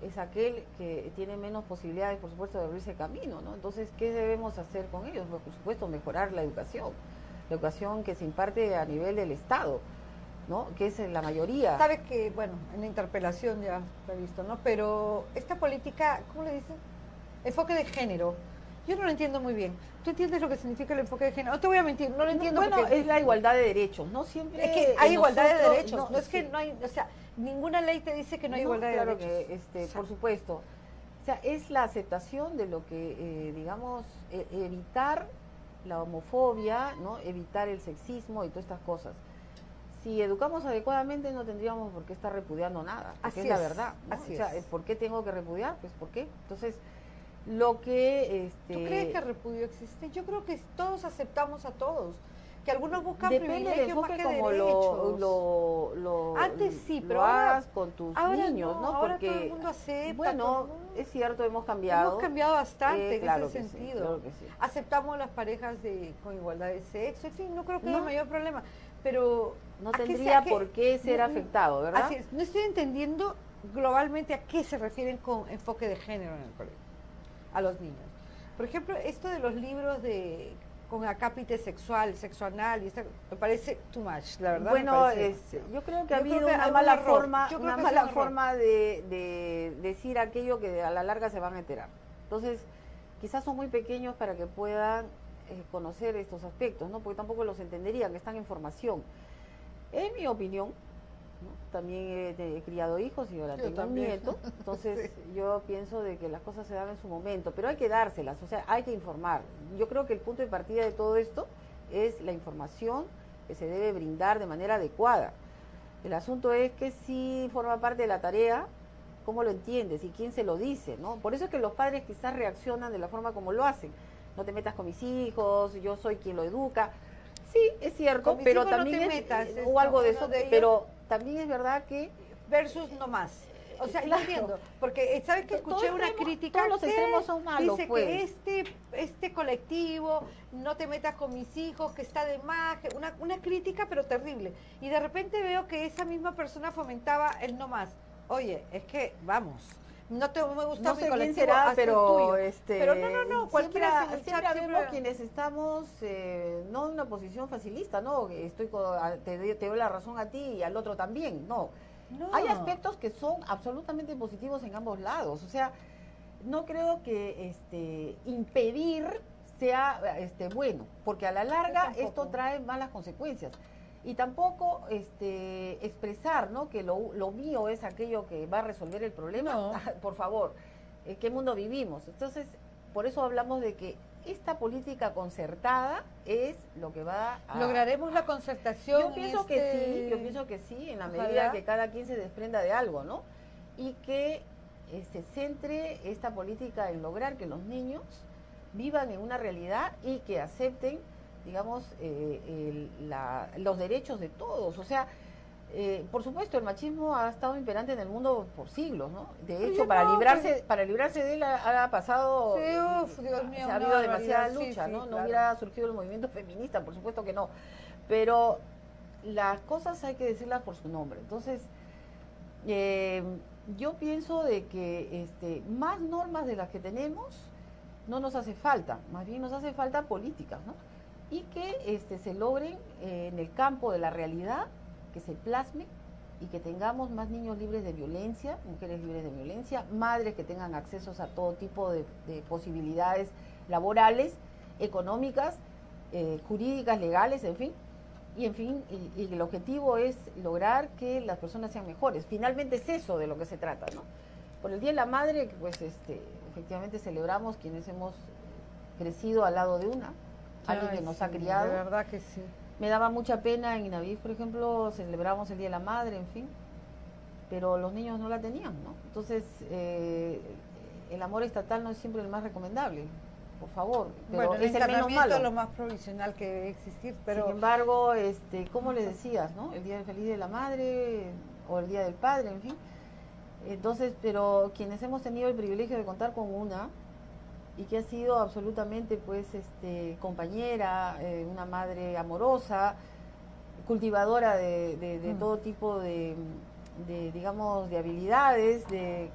es aquel que tiene menos posibilidades, por supuesto, de abrirse camino, ¿no? Entonces, ¿qué debemos hacer con ellos? Pues, por supuesto, mejorar la educación que se imparte a nivel del Estado, ¿no? Que es la mayoría. Sabes que, bueno, en la interpelación ya lo he visto, ¿no? Pero esta política, ¿cómo le dicen? Enfoque de género. Yo no lo entiendo muy bien. ¿Tú entiendes lo que significa el enfoque de género? No te voy a mentir, no lo entiendo. Bueno, porque es la igualdad de derechos, no siempre. es que hay igualdad de nosotros- derechos. No es que sí. no hay, o sea, ninguna ley te dice que no hay igualdad de claro derechos. que, por supuesto. O sea, es la aceptación de lo que, digamos, evitar la homofobia, ¿no? Evitar el sexismo y todas estas cosas. Si educamos adecuadamente no tendríamos por qué estar repudiando nada, porque Así es la es, verdad, ¿no? así O sea, es. ¿por qué tengo que repudiar? Pues ¿por qué? Entonces, lo que ¿Tú crees que el repudio existe? Yo creo que todos aceptamos a todos. Que algunos buscan depende del privilegios más enfoque que como derechos. lo Antes sí, lo pero hagas ahora- con tus ahora niños, no, ¿no? ahora Porque todo el mundo acepta, bueno, todo el mundo- es cierto, hemos cambiado. Hemos cambiado bastante claro en ese que sí, sentido. claro que sí. Aceptamos las parejas con igualdad de sexo, en fin, no creo que haya No. mayor problema. Pero No ¿a qué tendría se- por qué ser afectado, ¿verdad? Así es, no estoy entendiendo globalmente a qué se refieren con enfoque de género en el colegio, a los niños. Por ejemplo, esto de los libros con acápite sexual, sexo anal, y me parece too much, la verdad. Bueno, me parece demasiado. yo creo que ha Yo creo habido que una hay un mala error. forma, Yo creo una que es mala un error. forma de decir aquello que a la larga se van a enterar. Entonces, quizás son muy pequeños para que puedan conocer estos aspectos, ¿no? Porque tampoco los entenderían, están en formación. En mi opinión, ¿no? También he criado hijos y ahora Yo tengo un también. nieto, entonces Sí. yo pienso de que las cosas se dan en su momento, pero hay que dárselas, o sea, hay que informar. Yo creo que el punto de partida de todo esto es la información que se debe brindar de manera adecuada. El asunto es que si forma parte de la tarea, ¿cómo lo entiendes? ¿Y quién se lo dice? ¿No? Por eso es que los padres quizás reaccionan de la forma como lo hacen. No te metas con mis hijos, yo soy quien lo educa. Sí, es cierto, Con mis pero hijos no también te metas, es o algo de uno eso, de ellos. pero también es verdad que Versus no más. O sea, Claro. no entiendo, porque ¿sabes que Todo escuché una extremo, crítica? todos los que extremos son malos, dice pues. que este colectivo, no te metas con mis hijos, que está de más, una crítica pero terrible. Y de repente veo que esa misma persona fomentaba el no más. Oye, es que, vamos, no me gusta no mi sé quién colectivo, será, haz el pero tuyo. Pero no, cualquiera hace un siempre chat, vemos quienes estamos no en una posición facilista, no, te doy la razón a ti y al otro también, no. No. Hay aspectos que son absolutamente positivos en ambos lados, o sea, no creo que impedir sea bueno, porque a la larga tampoco. esto trae malas consecuencias. Y tampoco expresar, ¿no?, que lo mío es aquello que va a resolver el problema. No. Por favor, ¿en qué mundo vivimos? Entonces, por eso hablamos de que esta política concertada es lo que va a... ¿Lograremos la concertación? Yo pienso yo pienso que sí, en la Ojalá. medida que cada quien se desprenda de algo, ¿no? Y que se centre esta política en lograr que los niños vivan en una realidad y que acepten, digamos, los derechos de todos. O sea, Por supuesto, el machismo ha estado imperante en el mundo por siglos, ¿no? De Pero hecho, yo para no, librarse de él ha pasado, Sí, uf, Dios mío, ha una habido demasiada barbaridad, sí, lucha, sí, ¿no? No claro. hubiera surgido el movimiento feminista, por supuesto que no. Pero las cosas hay que decirlas por su nombre. Entonces, yo pienso de que más normas de las que tenemos no nos hace falta, más bien nos hace falta políticas, ¿no? Y que se logren en el campo de la realidad, que se plasme y que tengamos más niños libres de violencia, mujeres libres de violencia, madres que tengan accesos a todo tipo de posibilidades laborales, económicas, jurídicas, legales, en fin. Y el objetivo es lograr que las personas sean mejores. Finalmente es eso de lo que se trata, ¿no? Por el Día de la Madre, pues efectivamente celebramos quienes hemos crecido al lado de alguien que nos ha criado. De verdad que sí. Me daba mucha pena en Inaví, por ejemplo, celebramos el Día de la Madre, en fin, pero los niños no la tenían, ¿no? Entonces, el amor estatal no es siempre el más recomendable, por favor, pero bueno, es el menos malo. Es lo más provisional que debe existir, pero... Sin embargo, ¿cómo le decías, no? El Día del Feliz de la Madre o el Día del Padre, en fin. Entonces, pero quienes hemos tenido el privilegio de contar con una y que ha sido absolutamente pues compañera, una madre amorosa, cultivadora de todo tipo de digamos de habilidades, que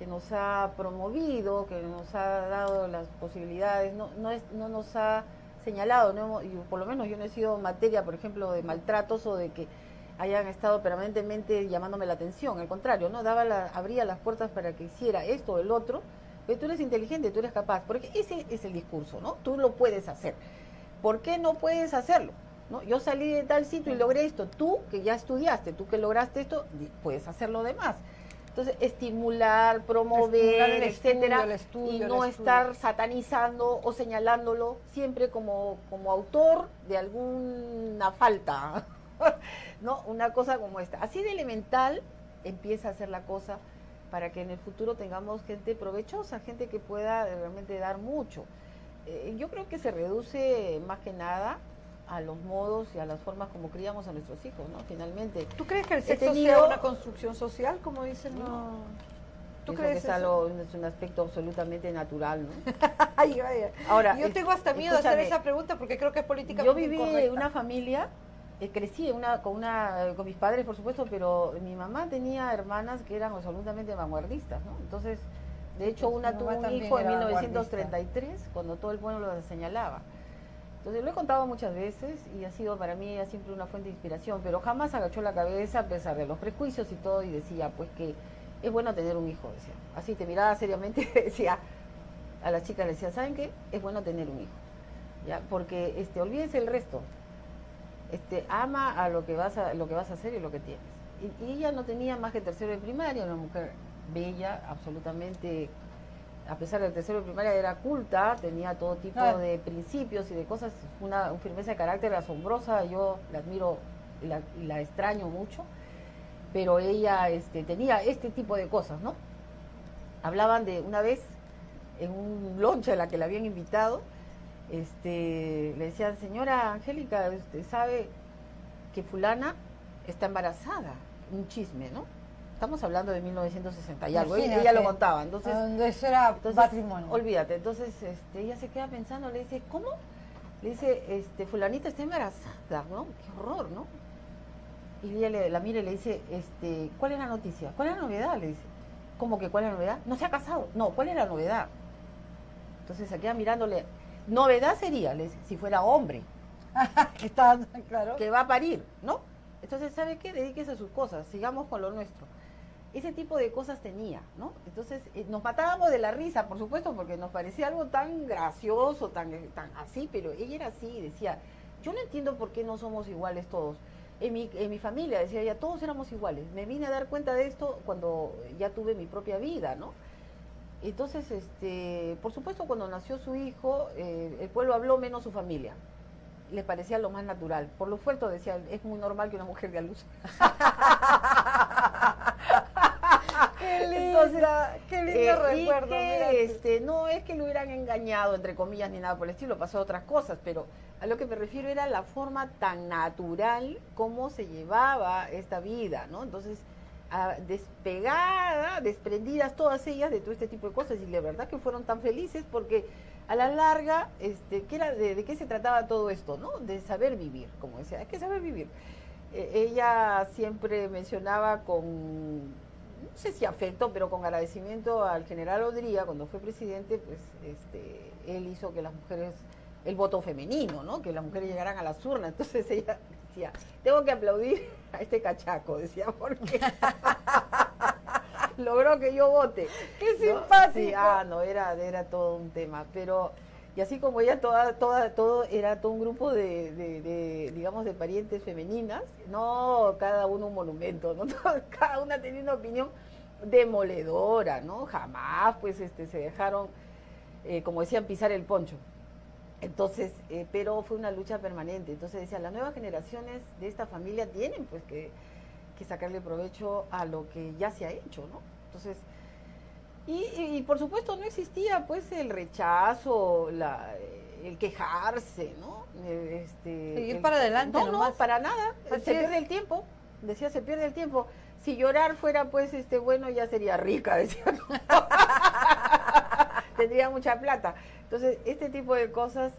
nos ha promovido, que nos ha dado las posibilidades, no nos ha señalado, y por lo menos yo no he sido materia, por ejemplo, de maltratos o de que hayan estado permanentemente llamándome la atención, al contrario, no abría las puertas para que hiciera esto o el otro. Pero tú eres inteligente, tú eres capaz, porque ese es el discurso, ¿no? Tú lo puedes hacer. ¿Por qué no puedes hacerlo? ¿No? Yo salí de tal sitio y logré esto. Tú que ya estudiaste, tú que lograste esto, puedes hacer lo demás. Entonces, estimular, promover, etcétera, y no estar satanizando o señalándolo siempre como autor de alguna falta, ¿no? Una cosa como esta. Así de elemental empieza a ser la cosa, para que en el futuro tengamos gente provechosa, gente que pueda realmente dar mucho. Yo creo que se reduce más que nada a los modos y a las formas como criamos a nuestros hijos, ¿no? Finalmente. ¿Tú crees que el sexo sea una construcción social, como dicen? No. ¿Tú crees que es un aspecto absolutamente natural, ¿no? Ay, vaya. Ahora, yo tengo hasta miedo de hacer esa pregunta porque creo que es política. Yo viví en una familia, crecí con mis padres, por supuesto, pero mi mamá tenía hermanas que eran absolutamente vanguardistas, ¿no? Entonces, de hecho, una tuvo un hijo en 1933, cuando todo el pueblo lo señalaba. Entonces, lo he contado muchas veces y ha sido para mí siempre una fuente de inspiración, pero jamás agachó la cabeza a pesar de los prejuicios y todo, y decía, pues, que es bueno tener un hijo, decía. Así te miraba seriamente, decía, a las chicas le decía, ¿saben qué? Es bueno tener un hijo, ¿ya? Porque olvídense el resto. Ama a lo que vas a hacer y lo que tienes. Y ella no tenía más que tercero de primaria, una mujer bella, absolutamente, a pesar del tercero de primaria era culta, tenía todo tipo de principios y de cosas, una firmeza de carácter asombrosa, yo la admiro y la extraño mucho, pero ella tenía este tipo de cosas, ¿no? Hablaban de una vez en un lonche a la que la habían invitado, le decían, señora Angélica, usted sabe que fulana está embarazada, un chisme, ¿no? Estamos hablando de 1960 y algo, ella lo contaba, entonces eso era patrimonio. Olvídate, entonces ella se queda pensando, le dice, ¿cómo? Le dice, fulanita está embarazada, ¿no? Qué horror, ¿no? Y ella la mira y le dice, ¿cuál es la noticia? ¿Cuál es la novedad? Le dice, ¿cómo que cuál es la novedad? No se ha casado, no, ¿cuál es la novedad? Entonces se queda mirándole. Novedad sería, si fuera hombre, que está claro, que va a parir, ¿no? Entonces, ¿sabe qué? Dedíquese a sus cosas, sigamos con lo nuestro. Ese tipo de cosas tenía, ¿no? Entonces, nos matábamos de la risa, por supuesto, porque nos parecía algo tan gracioso, tan así, pero ella era así, decía, yo no entiendo por qué no somos iguales todos. En mi familia, decía ella, todos éramos iguales. Me vine a dar cuenta de esto cuando ya tuve mi propia vida, ¿no? Entonces, por supuesto, cuando nació su hijo, el pueblo habló menos su familia. Les parecía lo más natural. Por lo fuerte decía, es muy normal que una mujer dé a luz. ¡Qué linda! ¡Qué lindo recuerdo. No es que lo hubieran engañado, entre comillas, ni nada por el estilo, pasó otras cosas, pero a lo que me refiero era la forma tan natural como se llevaba esta vida, ¿no? Entonces, despegada, desprendidas todas ellas de todo este tipo de cosas, y la verdad que fueron tan felices porque a la larga, ¿qué era, de qué se trataba todo esto, ¿no? De saber vivir, como decía, hay que saber vivir. Ella siempre mencionaba con, no sé si afecto, pero con agradecimiento al general Odría, cuando fue presidente, pues él hizo que las mujeres, el voto femenino, ¿no? Que las mujeres llegaran a las urnas. Entonces ella decía, tengo que aplaudir a este cachaco, decía, porque logró que yo vote. ¡Qué ¿no? simpático! Sí, era todo un tema, pero... Y así como ella, todo era todo un grupo digamos, de parientes femeninas, no cada uno un monumento, ¿no? Cada una tenía una opinión demoledora, ¿no? Jamás, pues, se dejaron, como decían, pisar el poncho. Entonces, pero fue una lucha permanente. Entonces decía, las nuevas generaciones de esta familia tienen, pues, que sacarle provecho a lo que ya se ha hecho, ¿no? Entonces... Y por supuesto no existía pues el rechazo, el quejarse, ¿no? Seguir para adelante. No, para nada. Se pierde el tiempo. Decía, se pierde el tiempo. Si llorar fuera pues bueno, ya sería rica, decía. Tendría mucha plata. Entonces, este tipo de cosas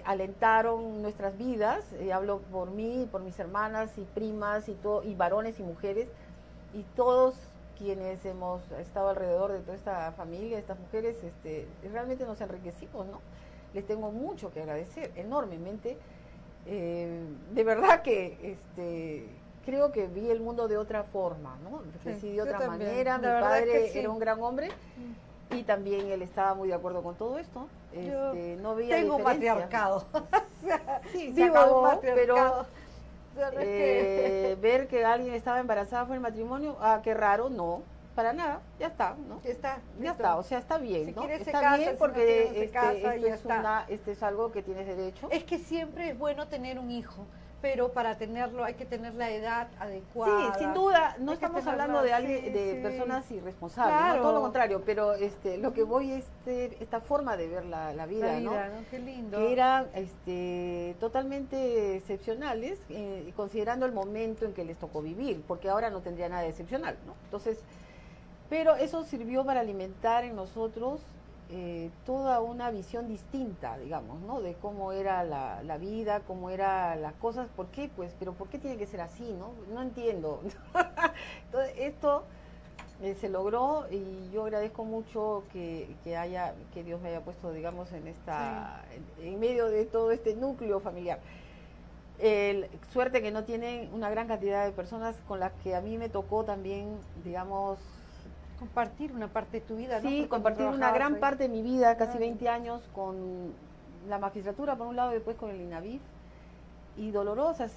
alentaron nuestras vidas. Hablo por mí, por mis hermanas y primas y varones y mujeres, y todos quienes hemos estado alrededor de toda esta familia, estas mujeres, realmente nos enriquecimos, ¿no? Les tengo mucho que agradecer, enormemente. De verdad que creo que vi el mundo de otra forma, ¿no? Crecí de otra manera. Mi padre era un gran hombre y también él estaba muy de acuerdo con todo esto. No veía tengo diferencia. Matriarcado. Sí, se acabó, pero... ver que alguien estaba embarazada por el matrimonio, qué raro, no, para nada, ya está, ¿no? Ya está, o sea, está bien, ¿no? Está bien porque esto es algo que tienes derecho. Es que siempre es bueno tener un hijo, pero para tenerlo hay que tener la edad adecuada. Sí, sin duda, no estamos hablando de alguien, de personas irresponsables, claro. No, todo lo contrario, pero lo que voy es esta forma de ver la vida, ¿no? Qué lindo. Que eran totalmente excepcionales, considerando el momento en que les tocó vivir, porque ahora no tendría nada de excepcional, ¿no? Entonces, pero eso sirvió para alimentar en nosotros toda una visión distinta, digamos, ¿no? De cómo era la vida, cómo eran las cosas. ¿Por qué? Pues, pero ¿por qué tiene que ser así, no? No entiendo. Entonces, esto se logró, y yo agradezco mucho que Dios me haya puesto, digamos, en medio de todo este núcleo familiar. Suerte que no tienen una gran cantidad de personas con las que a mí me tocó también, digamos... Compartir una parte de tu vida, ¿no? Sí, Porque compartir una gran parte de mi vida, casi 20 años, con la magistratura por un lado y después con el INAVIF, y dolorosas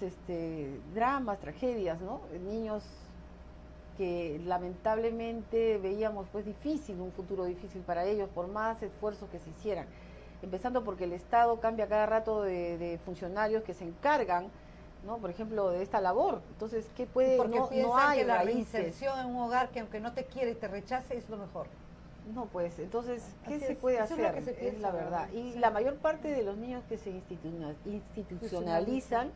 dramas, tragedias, ¿no? Niños que lamentablemente veíamos pues difícil, un futuro difícil para ellos, por más esfuerzos que se hicieran. Empezando porque el Estado cambia cada rato de funcionarios que se encargan, ¿no? Por ejemplo, de esta labor. Entonces, ¿qué puede? Porque no hay que la raíces. reinserción en un hogar que aunque no te quiere y te rechace es lo mejor. No, pues, entonces, ¿qué Así se es, puede eso hacer? es lo que se piensa, la verdad. Y sí. la mayor parte de los niños que se institucionalizan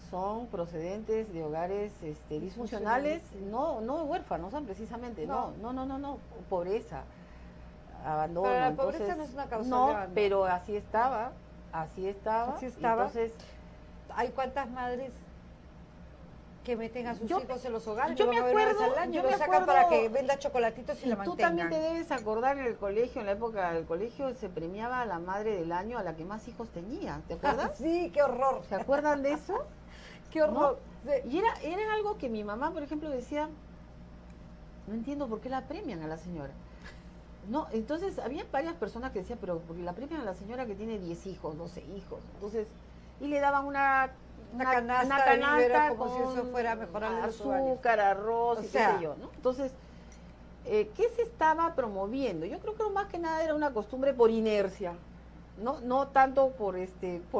son procedentes de hogares disfuncionales, no huérfanos, son precisamente, no, pobreza, abandono. Pero la entonces, pobreza no es una causa no, grande. pero así estaba. Entonces, hay cuántas madres que meten a sus hijos en los hogares, yo que me van a ver una acuerdo, vez al año, yo lo me sacan acuerdo, para que venda chocolatitos y la tú mantengan. también te debes acordar en el colegio, en la época del colegio, se premiaba a la madre del año a la que más hijos tenía, ¿te acuerdas? Sí, qué horror. ¿Se acuerdan de eso? Qué horror. ¿No? Y era algo que mi mamá, por ejemplo, decía, no entiendo por qué la premian a la señora. No, entonces había varias personas que decían, pero porque la premian a la señora que tiene 10 hijos, 12 hijos. Entonces, y le daban una canasta como con si eso fuera a mejorar los azúcar, arroz, o y sea, qué sé yo, ¿no? Entonces, ¿qué se estaba promoviendo? Yo creo que más que nada era una costumbre por inercia, no tanto por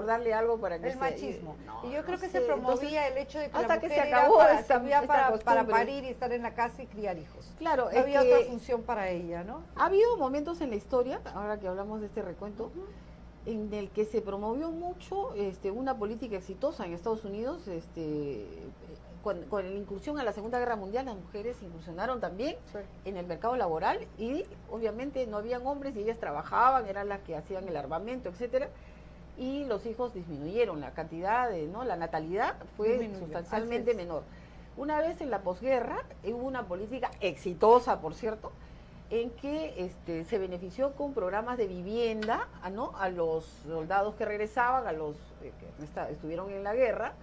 darle algo para que el machismo. No, y yo creo no que sé. se promovía Entonces, el hecho de que hasta la que mujer se acabó servía esta para costumbre. parir y estar en la casa y criar hijos. Claro, no es había que otra función para ella, ¿no? ha habido momentos en la historia, ahora que hablamos de este recuento, en el que se promovió mucho una política exitosa en Estados Unidos, con la incursión a la Segunda Guerra Mundial, las mujeres incursionaron también en el mercado laboral y obviamente no habían hombres y ellas trabajaban, eran las que hacían el armamento, etcétera, y los hijos disminuyeron, la cantidad la natalidad fue sustancialmente menor. Una vez en la posguerra hubo una política exitosa, por cierto, en que se benefició con programas de vivienda, ¿no?, a los soldados que regresaban, a los que estuvieron en la guerra,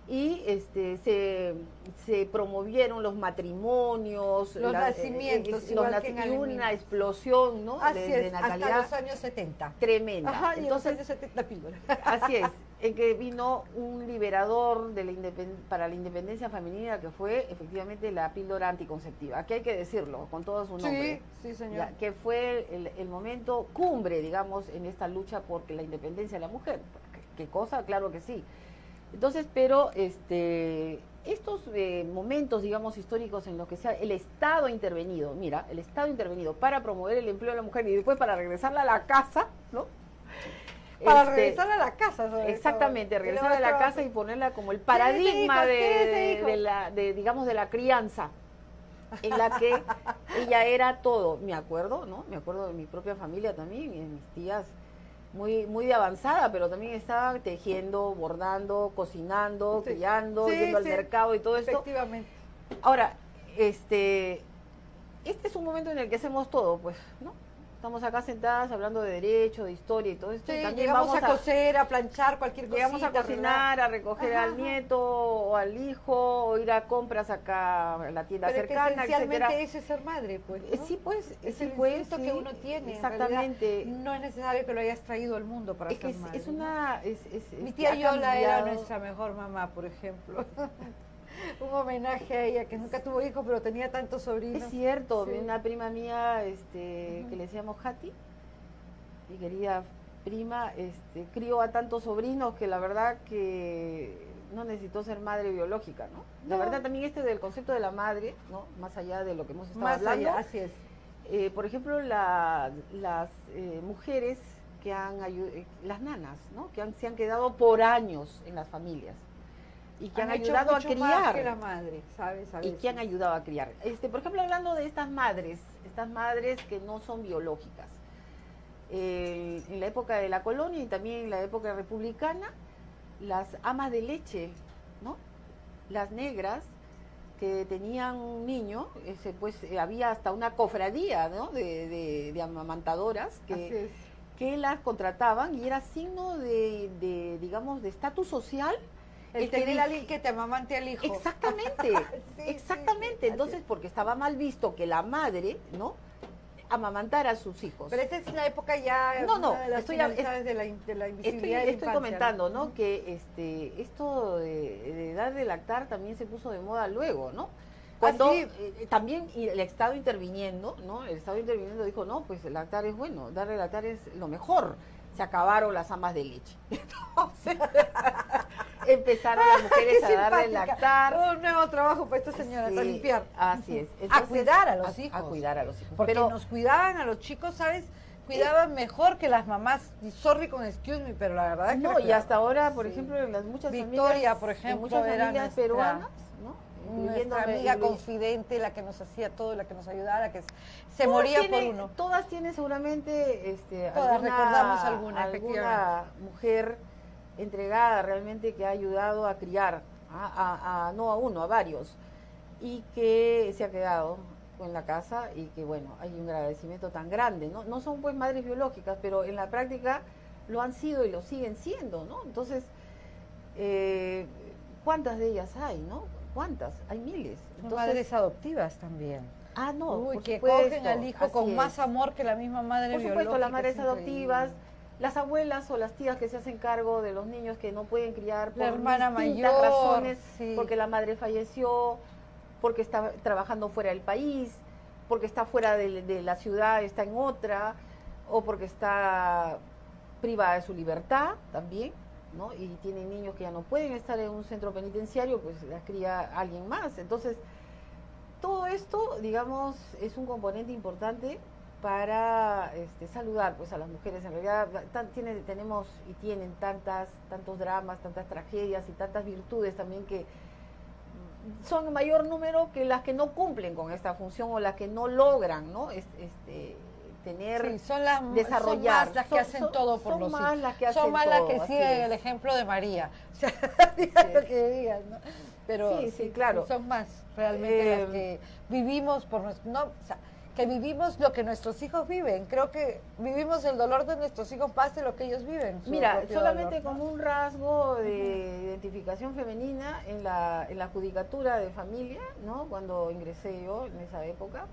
y se promovieron los matrimonios, los nacimientos, y una explosión, ¿no?, de natalidad hasta los años 70. Tremenda. Ajá, entonces, y en los años 70 píldora. Así es, en que vino un liberador para la independencia femenina, que fue efectivamente la píldora anticonceptiva, que hay que decirlo con todo su nombre. Sí, señor. Que fue el momento cumbre, digamos, en esta lucha por la independencia de la mujer. ¿Qué cosa? Claro que sí. Entonces, pero estos momentos, digamos, históricos en los que el Estado ha intervenido, el Estado ha intervenido para promover el empleo de la mujer y después para regresarla a la casa, ¿no? Para regresar a la casa, exactamente, regresar a la casa y ponerla como el paradigma de la crianza, en la que ella era todo. Me acuerdo de mi propia familia también, y de mis tías, muy, muy de avanzada, pero también estaba tejiendo, bordando, cocinando, criando, yendo al mercado y todo esto. Efectivamente. Ahora, este es un momento en el que hacemos todo, pues, ¿no? Estamos acá sentadas hablando de derecho, de historia y todo esto. Sí, y también llegamos a coser, a planchar, cualquier cosa. Llegamos a cocinar, a recoger al nieto o al hijo, o ir a compras acá a la tienda cercana, esencialmente etcétera. Eso es ser madre, pues, ¿no? Sí, pues, es sí, el pues, instinto que uno tiene. Exactamente. No es necesario que lo hayas traído al mundo para ser madre. Es una... Mi tía Yola era nuestra mejor mamá, por ejemplo. Un homenaje a ella, que nunca tuvo hijos, pero tenía tantos sobrinos. Es cierto, una prima mía que le decíamos Hati, mi querida prima, crió a tantos sobrinos que la verdad que no necesitó ser madre biológica, ¿no? La verdad también del concepto de la madre, ¿no?, más allá de lo que hemos estado hablando. Allá, así es. Por ejemplo, las mujeres que las nanas, ¿no?, que se han quedado por años en las familias y que han ayudado a criar. Más que la madre, ¿sabes? Y que han ayudado a criar. Por ejemplo, hablando de estas madres que no son biológicas. En la época de la colonia y también en la época republicana, las amas de leche, ¿no?, las negras que tenían un niño, había hasta una cofradía, ¿no?, de amamantadoras que las contrataban, y era signo digamos, de estatus social. El tener a alguien que te amamante al hijo. Exactamente, exactamente. Sí. Entonces, porque estaba mal visto que la madre, ¿no?, amamantara a sus hijos. Pero esta es la época ya de las finalidades de la invisibilidad de la estoy infancia, comentando, ¿no?, que esto de dar de lactar también se puso de moda luego, ¿no? Cuando también el Estado interviniendo, ¿no? El Estado interviniendo dijo, no, pues el lactar es bueno, darle lactar es lo mejor. Se acabaron las amas de leche. Entonces, empezaron las mujeres a darle lactar. Un nuevo trabajo para esta señora, a limpiar. Así es. Entonces, a cuidar a los hijos. A cuidar a los hijos. Porque nos cuidaban a los chicos, ¿sabes? Cuidaban mejor que las mamás. Sorry con excuse me, pero la verdad es que... No, y hasta ahora, por ejemplo, en las muchas Victoria, por ejemplo, muchas familias peruanas, ¿no?, nuestra amiga confidente, la que nos hacía todo, la que nos ayudara, la que se moría por uno. Todas tienen seguramente recordamos alguna mujer entregada realmente que ha ayudado a criar, no a uno, a varios, y que se ha quedado en la casa, y que bueno, hay un agradecimiento tan grande, ¿no? No son pues madres biológicas, pero en la práctica lo han sido y lo siguen siendo, ¿no? Entonces, ¿cuántas de ellas hay, no? ¿Cuántas? Hay miles. Entonces, madres adoptivas también. No, Uy, por que supuesto, cogen al hijo con más amor que la misma madre biológica. Por supuesto, las madres adoptivas, las abuelas o las tías que se hacen cargo de los niños que no pueden criar por distintas razones, porque la madre falleció, porque está trabajando fuera del país, porque está fuera de la ciudad, está en otra, o porque está priva de su libertad también, ¿no? Y tienen niños que ya no pueden estar en un centro penitenciario, pues las cría alguien más. Entonces, todo esto, digamos, es un componente importante para saludar pues a las mujeres. En realidad tenemos y tienen tantos dramas, tantas tragedias y tantas virtudes también que son en mayor número que las que no cumplen con esta función o las que no logran, ¿no? Tener, sí, desarrollar. Son más las que hacen todo por los hijos. Son más las que hacen son más las que todo, siguen el ejemplo de María. O sea, digas lo que digas, ¿no? Pero sí, claro. son más realmente las que vivimos por nuestro, no, o sea, que vivimos lo que nuestros hijos viven. Creo que vivimos el dolor de nuestros hijos más de lo que ellos viven. Mira, solamente dolor, ¿no? como un rasgo de identificación femenina en la judicatura de familia, ¿no? Cuando ingresé yo en esa época,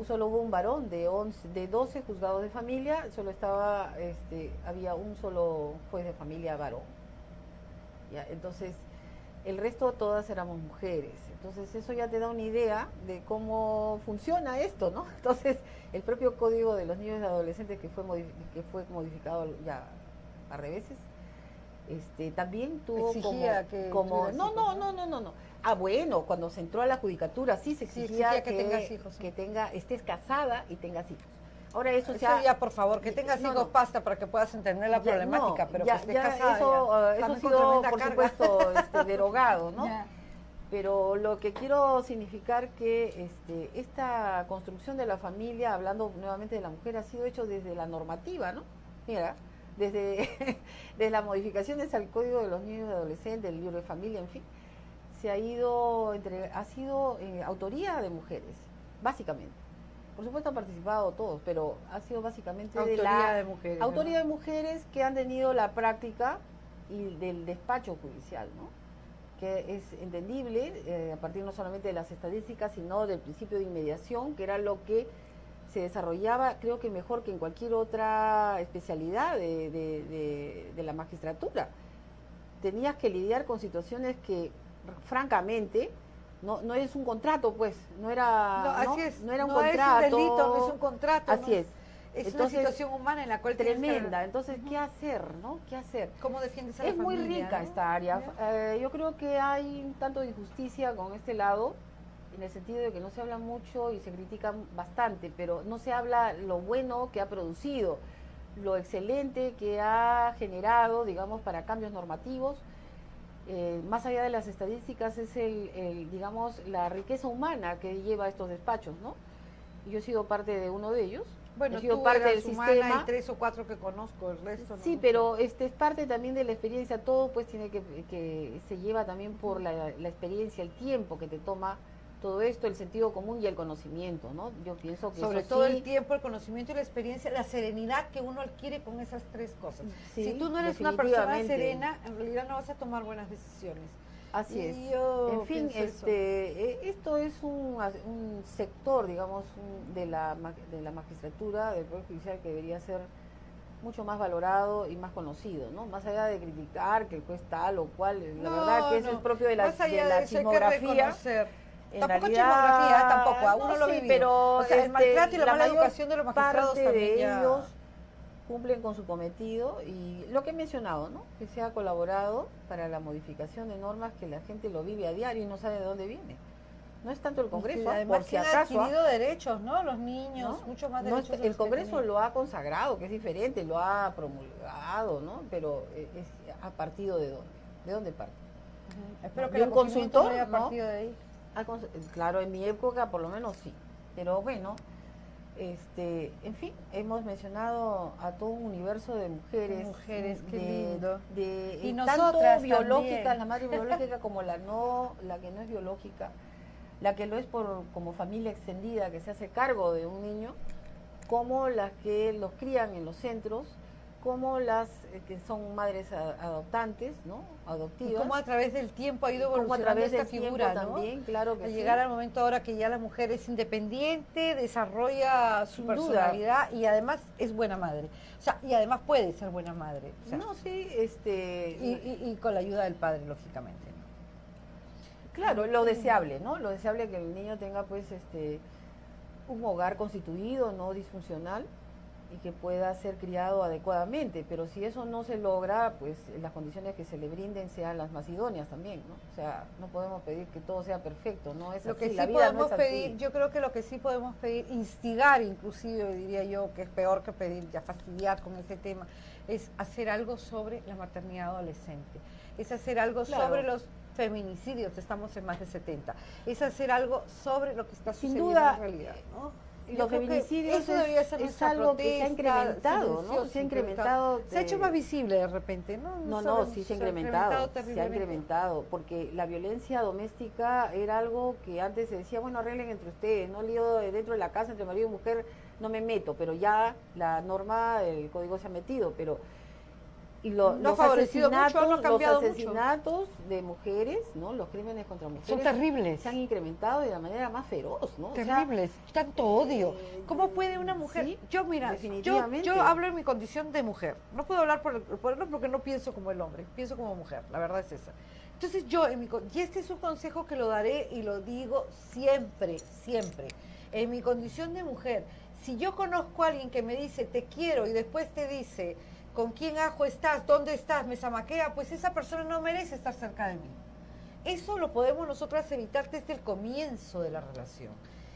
solo hubo un varón de 12 juzgados de familia, solo había un solo juez de familia varón. ¿Ya? Entonces, el resto todas éramos mujeres. Entonces eso ya te da una idea de cómo funciona esto, ¿no? Entonces el propio Código de los Niños y Adolescentes que fue modificado ya a reveses, también tuvo exigía como no. Ah, bueno, cuando se entró a la judicatura sí se exigía que tengas hijos, que estés casada y tengas hijos. Ahora eso ya, por favor, que tengas hijos basta para que puedas entender la problemática, pero que estés casada. Eso ha sido, por supuesto, derogado, ¿no? Ya. Pero lo que quiero significar que esta construcción de la familia, hablando nuevamente de la mujer, ha sido hecho desde la normativa, ¿no? Mira, desde las modificaciones al Código de los Niños y Adolescentes, el libro de familia, en fin, ha sido autoría de mujeres, básicamente. Por supuesto han participado todos, pero ha sido básicamente autoría de mujeres. Autoría de mujeres que han tenido la práctica y del despacho judicial, ¿no? Que es entendible a partir no solamente de las estadísticas, sino del principio de inmediación, que era lo que se desarrollaba, creo que mejor que en cualquier otra especialidad de la magistratura. Tenías que lidiar con situaciones que, francamente, no es un contrato, pues, no era un contrato. Es un delito, no es un contrato. Así es. Es una situación humana en la cual tremenda. Entonces, ¿qué hacer, no? ¿Qué hacer? ¿Cómo defiendes a la familia? Es muy rica, ¿no? Esta área. Yo creo que hay un tanto de injusticia con este lado, en el sentido de que no se habla mucho y se critica bastante, pero no se habla lo bueno que ha producido, lo excelente que ha generado, digamos, para cambios normativos. Más allá de las estadísticas es digamos, la riqueza humana que lleva a estos despachos, ¿no? Yo he sido parte de uno de ellos. Bueno, he sido tú parte eras del humana, sistema. hay 3 o 4 que conozco, el resto no. Sí, pero es parte también de la experiencia. Todo pues tiene que se lleva también por la experiencia, el tiempo que te toma todo esto, el sentido común y el conocimiento, ¿no? Yo pienso que sobre todo el tiempo, el conocimiento y la experiencia, la serenidad que uno adquiere con esas 3 cosas. Sí, si tú no eres una persona serena, en realidad no vas a tomar buenas decisiones. Así es. En fin, esto es un sector, digamos, de la magistratura, del Poder Judicial, que debería ser mucho más valorado y más conocido, ¿no? Más allá de criticar que el juez tal o cual, la verdad que eso es propio de la chismografía. Tampoco chismografía, tampoco, a uno lo vive. Pero o sea, el maltrato y la mala educación de los magistrados también ellos cumplen con su cometido, y lo que he mencionado, ¿no? Que se ha colaborado para la modificación de normas que la gente lo vive a diario y no sabe de dónde viene. No es tanto el Congreso, además por si acaso. Han adquirido derechos, ¿no? Los niños, ¿no? Mucho más derechos. El Congreso lo ha consagrado, que es diferente, lo ha promulgado, ¿no? Pero ¿ha partido de dónde? ¿De dónde parte? Espero que un consultor no haya partido de ahí. Claro, en mi época por lo menos sí. Pero bueno, en fin, hemos mencionado a todo un universo de mujeres. Mujeres, qué lindo. Y tanto biológicas, también. La madre biológica como la que no es biológica, la que lo es como familia extendida, que se hace cargo de un niño, como las que los crían en los centros, como las que son madres adoptantes, ¿no? Adoptivas. Y cómo a través del tiempo ha ido evolucionando esta figura, ¿no? También, claro que sí. Llegar al momento ahora que ya la mujer es independiente, desarrolla su personalidad y además es buena madre. O sea, y además puede ser buena madre. O sea, no, sí, y con la ayuda del padre, lógicamente, ¿no? Claro, lo deseable, ¿no? Lo deseable que el niño tenga, pues, un hogar constituido, no disfuncional, y que pueda ser criado adecuadamente, pero si eso no se logra, pues las condiciones que se le brinden sean las más idóneas también, ¿no? O sea, no podemos pedir que todo sea perfecto, no es Lo así, que sí la vida podemos no es pedir, así. yo creo que lo que sí podemos pedir, instigar inclusive, diría yo, que es peor que pedir, ya fastidiar con ese tema, es hacer algo sobre la maternidad adolescente, es hacer algo Claro. sobre los feminicidios, estamos en más de 70, es hacer algo sobre lo que está Sin sucediendo duda, en realidad, ¿no? Los Yo creo que feminicidios eso debería ser es nuestra algo que se ha protesta, incrementado, ¿no? silenciosa, Se ha incrementado. se ha hecho más visible de repente, ¿no? No, sí se ha incrementado, se ha terriblemente. incrementado, porque la violencia doméstica era algo que antes se decía, bueno, arreglen entre ustedes, no lío dentro de la casa entre marido y mujer, no me meto, pero ya la norma, el código se ha metido, pero No ha favorecido mucho, no ha cambiado los asesinatos de mujeres, ¿no? Los crímenes contra mujeres son terribles. Se han incrementado de la manera más feroz, ¿no? Terribles, o sea, tanto odio. ¿Cómo puede una mujer? Sí, yo, mira, definitivamente. yo hablo en mi condición de mujer. No puedo hablar por él porque no pienso como el hombre, pienso como mujer, la verdad es esa. Entonces y este es un consejo que lo daré y lo digo siempre, siempre. En mi condición de mujer, si yo conozco a alguien que me dice te quiero y después te dice con quién ajo estás, dónde estás, me zamaquea, pues esa persona no merece estar cerca de mí. Eso lo podemos nosotras evitar desde el comienzo de la relación.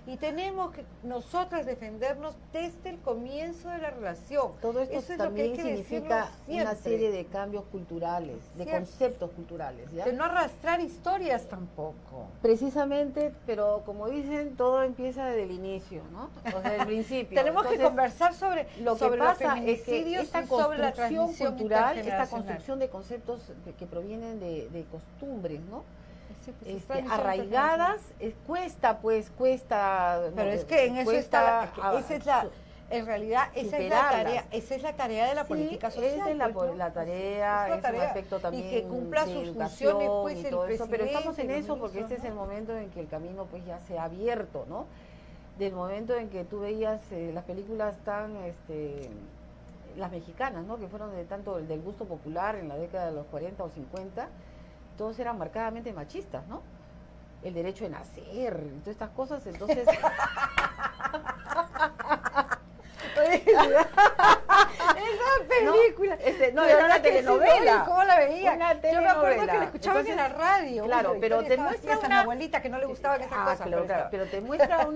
Y tenemos que nosotras defendernos desde el comienzo de la relación. Todo esto Eso es también lo que hay que significa decirlo una siempre. serie de cambios culturales, de Siempre. conceptos culturales, ¿ya? De no arrastrar historias tampoco. Precisamente, pero como dicen, todo empieza desde el inicio, ¿no? O sea, desde el principio. Tenemos que Entonces, conversar sobre lo que sobre pasa los es que feminicidios esta y sobre la construcción transmisión cultural, esta intergeneracional. construcción de conceptos que provienen de costumbres, ¿no? Sí, pues, es transmisión Arraigadas, cuesta. pero no, es que en eso cuesta está esa es la en realidad esa superarlas. es la tarea de la Sí, política social. esa es la, pues, ¿no? la tarea, Es la es un aspecto también y que cumpla de sus educación funciones pues y el todo eso, pero estamos en presidente, eso los porque este es ministros, el ¿no? momento en que el camino pues ya se ha abierto, ¿no? Del momento en que tú veías las películas tan las mexicanas, ¿no? Que fueron de tanto del gusto popular en la década de los 40 o 50, todos eran marcadamente machistas, ¿no? El derecho de nacer y todas estas cosas, entonces Esa película. No, De era verdad una que sí, telenovela. ¿no? ¿Cómo la veía? Una Yo me acuerdo que telenovela. la escuchaban en la radio. Claro, Uy, la pero historia te estaba muestra así, hasta una... mi abuelita que no le gustaban esas cosas. Claro, pero te muestra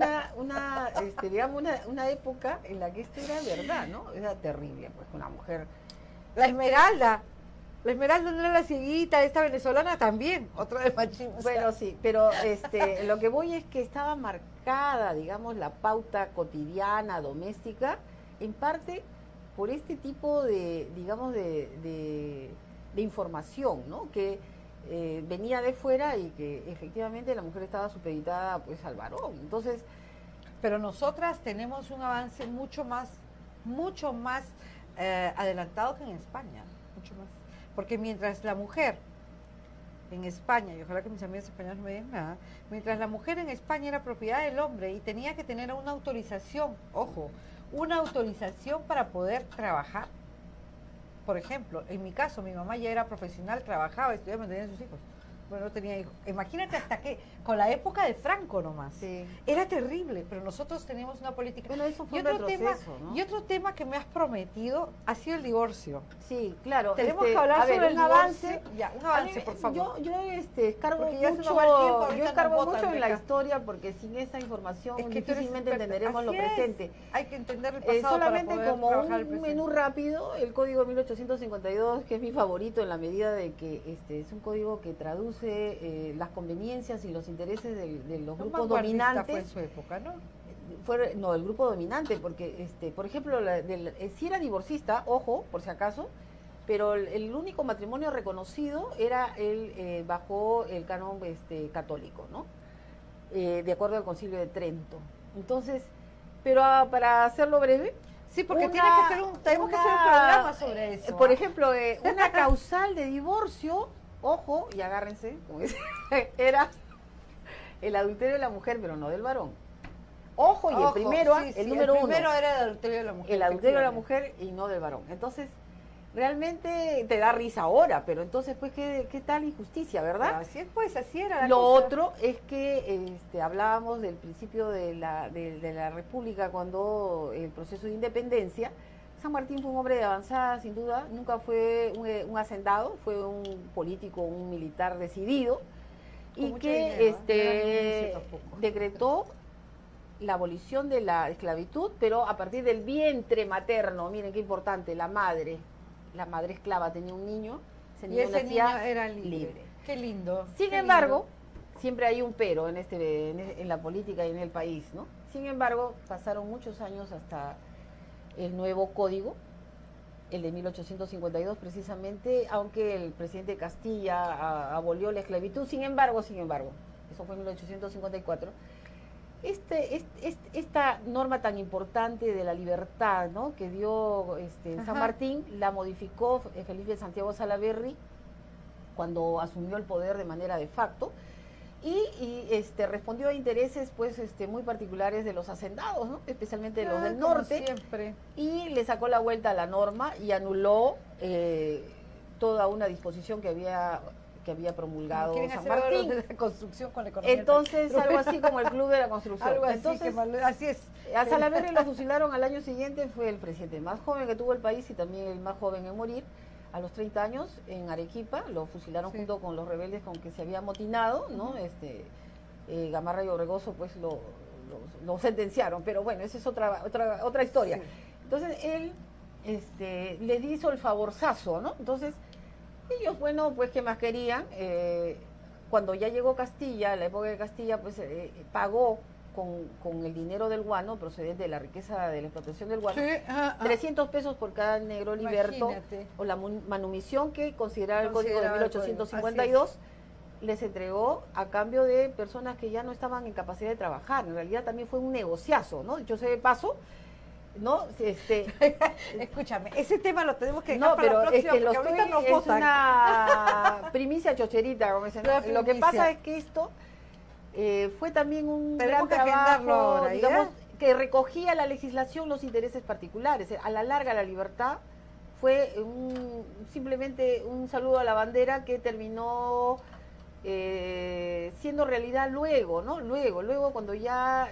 digamos, una época en la que esto era verdad, ¿no? Era terrible, pues, una mujer... La Esmeralda no era la cieguita, esta venezolana también, otra de machismo. Bueno, sí, pero lo que voy es que estaba marcada, digamos, la pauta cotidiana, doméstica, en parte por este tipo de, digamos, de información, ¿no? Que venía de fuera y que efectivamente la mujer estaba supeditada, pues, al varón. Entonces, pero nosotras tenemos un avance mucho más adelantado que en España, mucho más. Porque mientras la mujer en España, y ojalá que mis amigos españoles no me digan nada, mientras la mujer en España era propiedad del hombre y tenía que tener una autorización, ojo, una autorización para poder trabajar. Por ejemplo, en mi caso, mi mamá ya era profesional, trabajaba, estudiaba, mantenía a sus hijos. Bueno, no tenía hijos. Imagínate hasta que, con la época de Franco nomás. sí. Era terrible, pero nosotros teníamos una política. Bueno, eso fue y un otro retroceso, tema, ¿no? Y otro tema que me has prometido ha sido el divorcio. Sí, claro. Tenemos que hablar a ver, sobre el un avance. divorcio. Ya, un avance, por favor. Yo escarbo Porque ya se mucho, nos va el tiempo, ahorita yo nos escarbo botan mucho de en la acá. historia porque sin esa información Es que tú eres difícilmente experta. entenderemos lo Así es. presente. Hay que entender el pasado Solamente para poder como trabajar el un presente. menú rápido, el código 1852, que es mi favorito en la medida de que es un código que traduce las conveniencias y los intereses de los Un grupos vanguardista dominantes. fue en su época, ¿no? No, el grupo dominante, porque, por ejemplo, si era divorcista, ojo, por si acaso, pero el único matrimonio reconocido era el bajo el canon católico, ¿no? De acuerdo al Concilio de Trento. Entonces, pero para hacerlo breve, Sí, porque tenemos que hacer un programa sobre eso. por ejemplo, una causal de divorcio, ojo, y agárrense, como dice, era el adulterio de la mujer, pero no del varón. Ojo, y el número el uno. primero era el adulterio de la mujer. El adulterio de la mujer y no del varón. Entonces, realmente te da risa ahora, pero entonces pues qué tal injusticia, ¿verdad? Pero así es, pues, así era la Lo cosa. otro es que hablábamos del principio de la República, cuando el proceso de independencia. San Martín fue un hombre de avanzada, sin duda, nunca fue un hacendado, fue un político, un militar decidido, y que decretó la abolición de la esclavitud, pero a partir del vientre materno. Miren qué importante, la madre esclava tenía un niño, y ese niño era libre. Qué lindo. Sin embargo, siempre hay un pero en la política y en el país, ¿no? Sin embargo, pasaron muchos años hasta el nuevo código, el de 1852 precisamente, aunque el presidente Castilla abolió la esclavitud. Sin embargo, eso fue en 1854, esta norma tan importante de la libertad, ¿no?, que dio San Martín, la modificó Felipe Santiago Salaverry cuando asumió el poder de manera de facto, y respondió a intereses pues muy particulares de los hacendados, ¿no?, especialmente de los del norte, siempre. Y le sacó la vuelta a la norma y anuló toda una disposición que había promulgado San Martín. De la construcción con la economía. Entonces, algo así como el Club de la Construcción. Algo así, entonces, así es. A Salaverry lo fusilaron al año siguiente, fue el presidente más joven que tuvo el país y también el más joven en morir. A los 30 años, en Arequipa, lo fusilaron junto con los rebeldes con que se había amotinado, ¿no? Gamarra y Orregoso, pues lo sentenciaron, pero bueno, esa es otra historia. Sí. Entonces, él les hizo el favorzazo, ¿no? Entonces, ellos, bueno, pues, ¿qué más querían? Cuando ya llegó Castilla, la época de Castilla, pues, pagó con el dinero del guano, procedente de la riqueza de la explotación del guano, 300 pesos por cada negro liberto, o la manumisión que consideraba el Código de 1852, les entregó a cambio de personas que ya no estaban en capacidad de trabajar. En realidad también fue un negociazo, ¿no? Dicho sea de paso, ¿no? Escúchame, ese tema lo tenemos que dejar para la próxima, porque ahorita nos votan. Es una primicia chocherita, como dicen, ¿no? Lo que pasa es que esto fue también un gran trabajo, ahora, digamos, que recogía la legislación los intereses particulares. A la larga, la libertad fue simplemente un saludo a la bandera que terminó siendo realidad luego, ¿no? Luego cuando ya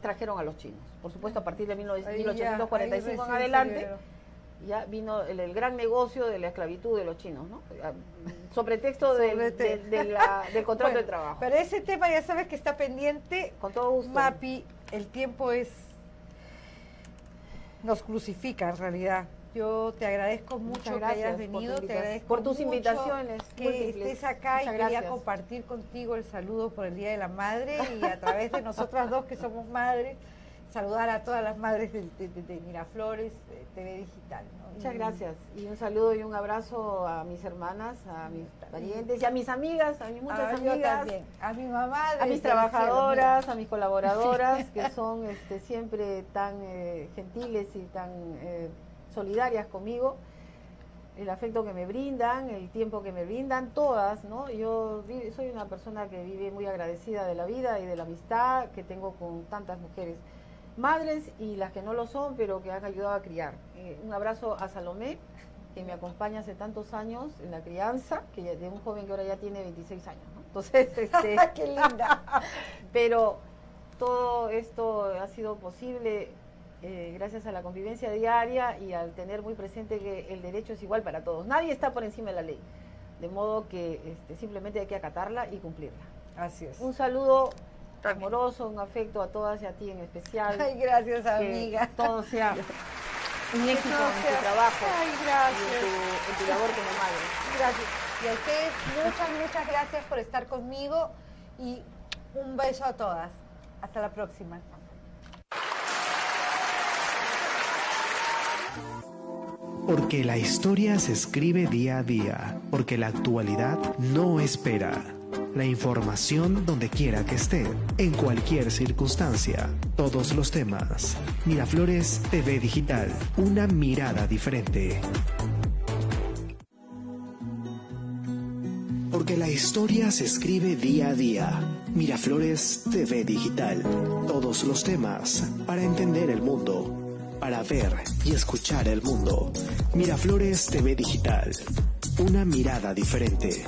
trajeron a los chinos. Por supuesto, a partir de 1845 en adelante, ya vino el gran negocio de la esclavitud de los chinos, ¿no? Sobre texto del contrato de trabajo. Pero ese tema ya sabes que está pendiente. Con todo gusto. Mapi, el tiempo nos crucifica en realidad. Yo te agradezco mucho que hayas venido, te agradezco por tus invitaciones que estés acá. Muchas gracias. Quería compartir contigo el saludo por el Día de la Madre, y a través de nosotras dos que somos madres, saludar a todas las madres de Miraflores TV Digital, ¿no? Muchas gracias, y un saludo y un abrazo a mis hermanas, a mis parientes y a mis amigas, a mis muchas amigas, también, a mi mamá, a mis trabajadoras, a mis colaboradoras, que son siempre tan gentiles y tan solidarias conmigo, el afecto que me brindan, el tiempo que me brindan, todas, ¿no? Yo soy una persona que vive muy agradecida de la vida y de la amistad que tengo con tantas mujeres, madres y las que no lo son, pero que han ayudado a criar. Un abrazo a Salomé, que me acompaña hace tantos años en la crianza, de un joven que ahora ya tiene 26 años, ¿no? Entonces, ¡qué linda! Pero todo esto ha sido posible gracias a la convivencia diaria y al tener muy presente que el derecho es igual para todos. Nadie está por encima de la ley, de modo que simplemente hay que acatarla y cumplirla. Así es. Un saludo amoroso, un afecto a todas y a ti en especial. Ay, gracias, amiga. Que todo sea un éxito en tu trabajo. Ay, gracias. Y en tu labor como madre. Gracias. Y a ustedes, muchas gracias por estar conmigo, y un beso a todas. Hasta la próxima. Porque la historia se escribe día a día, porque la actualidad no espera. La información donde quiera que esté, en cualquier circunstancia, todos los temas. Miraflores TV Digital, una mirada diferente. Porque la historia se escribe día a día. Miraflores TV Digital, todos los temas para entender el mundo. para ver y escuchar el mundo. Miraflores TV Digital. Una mirada diferente.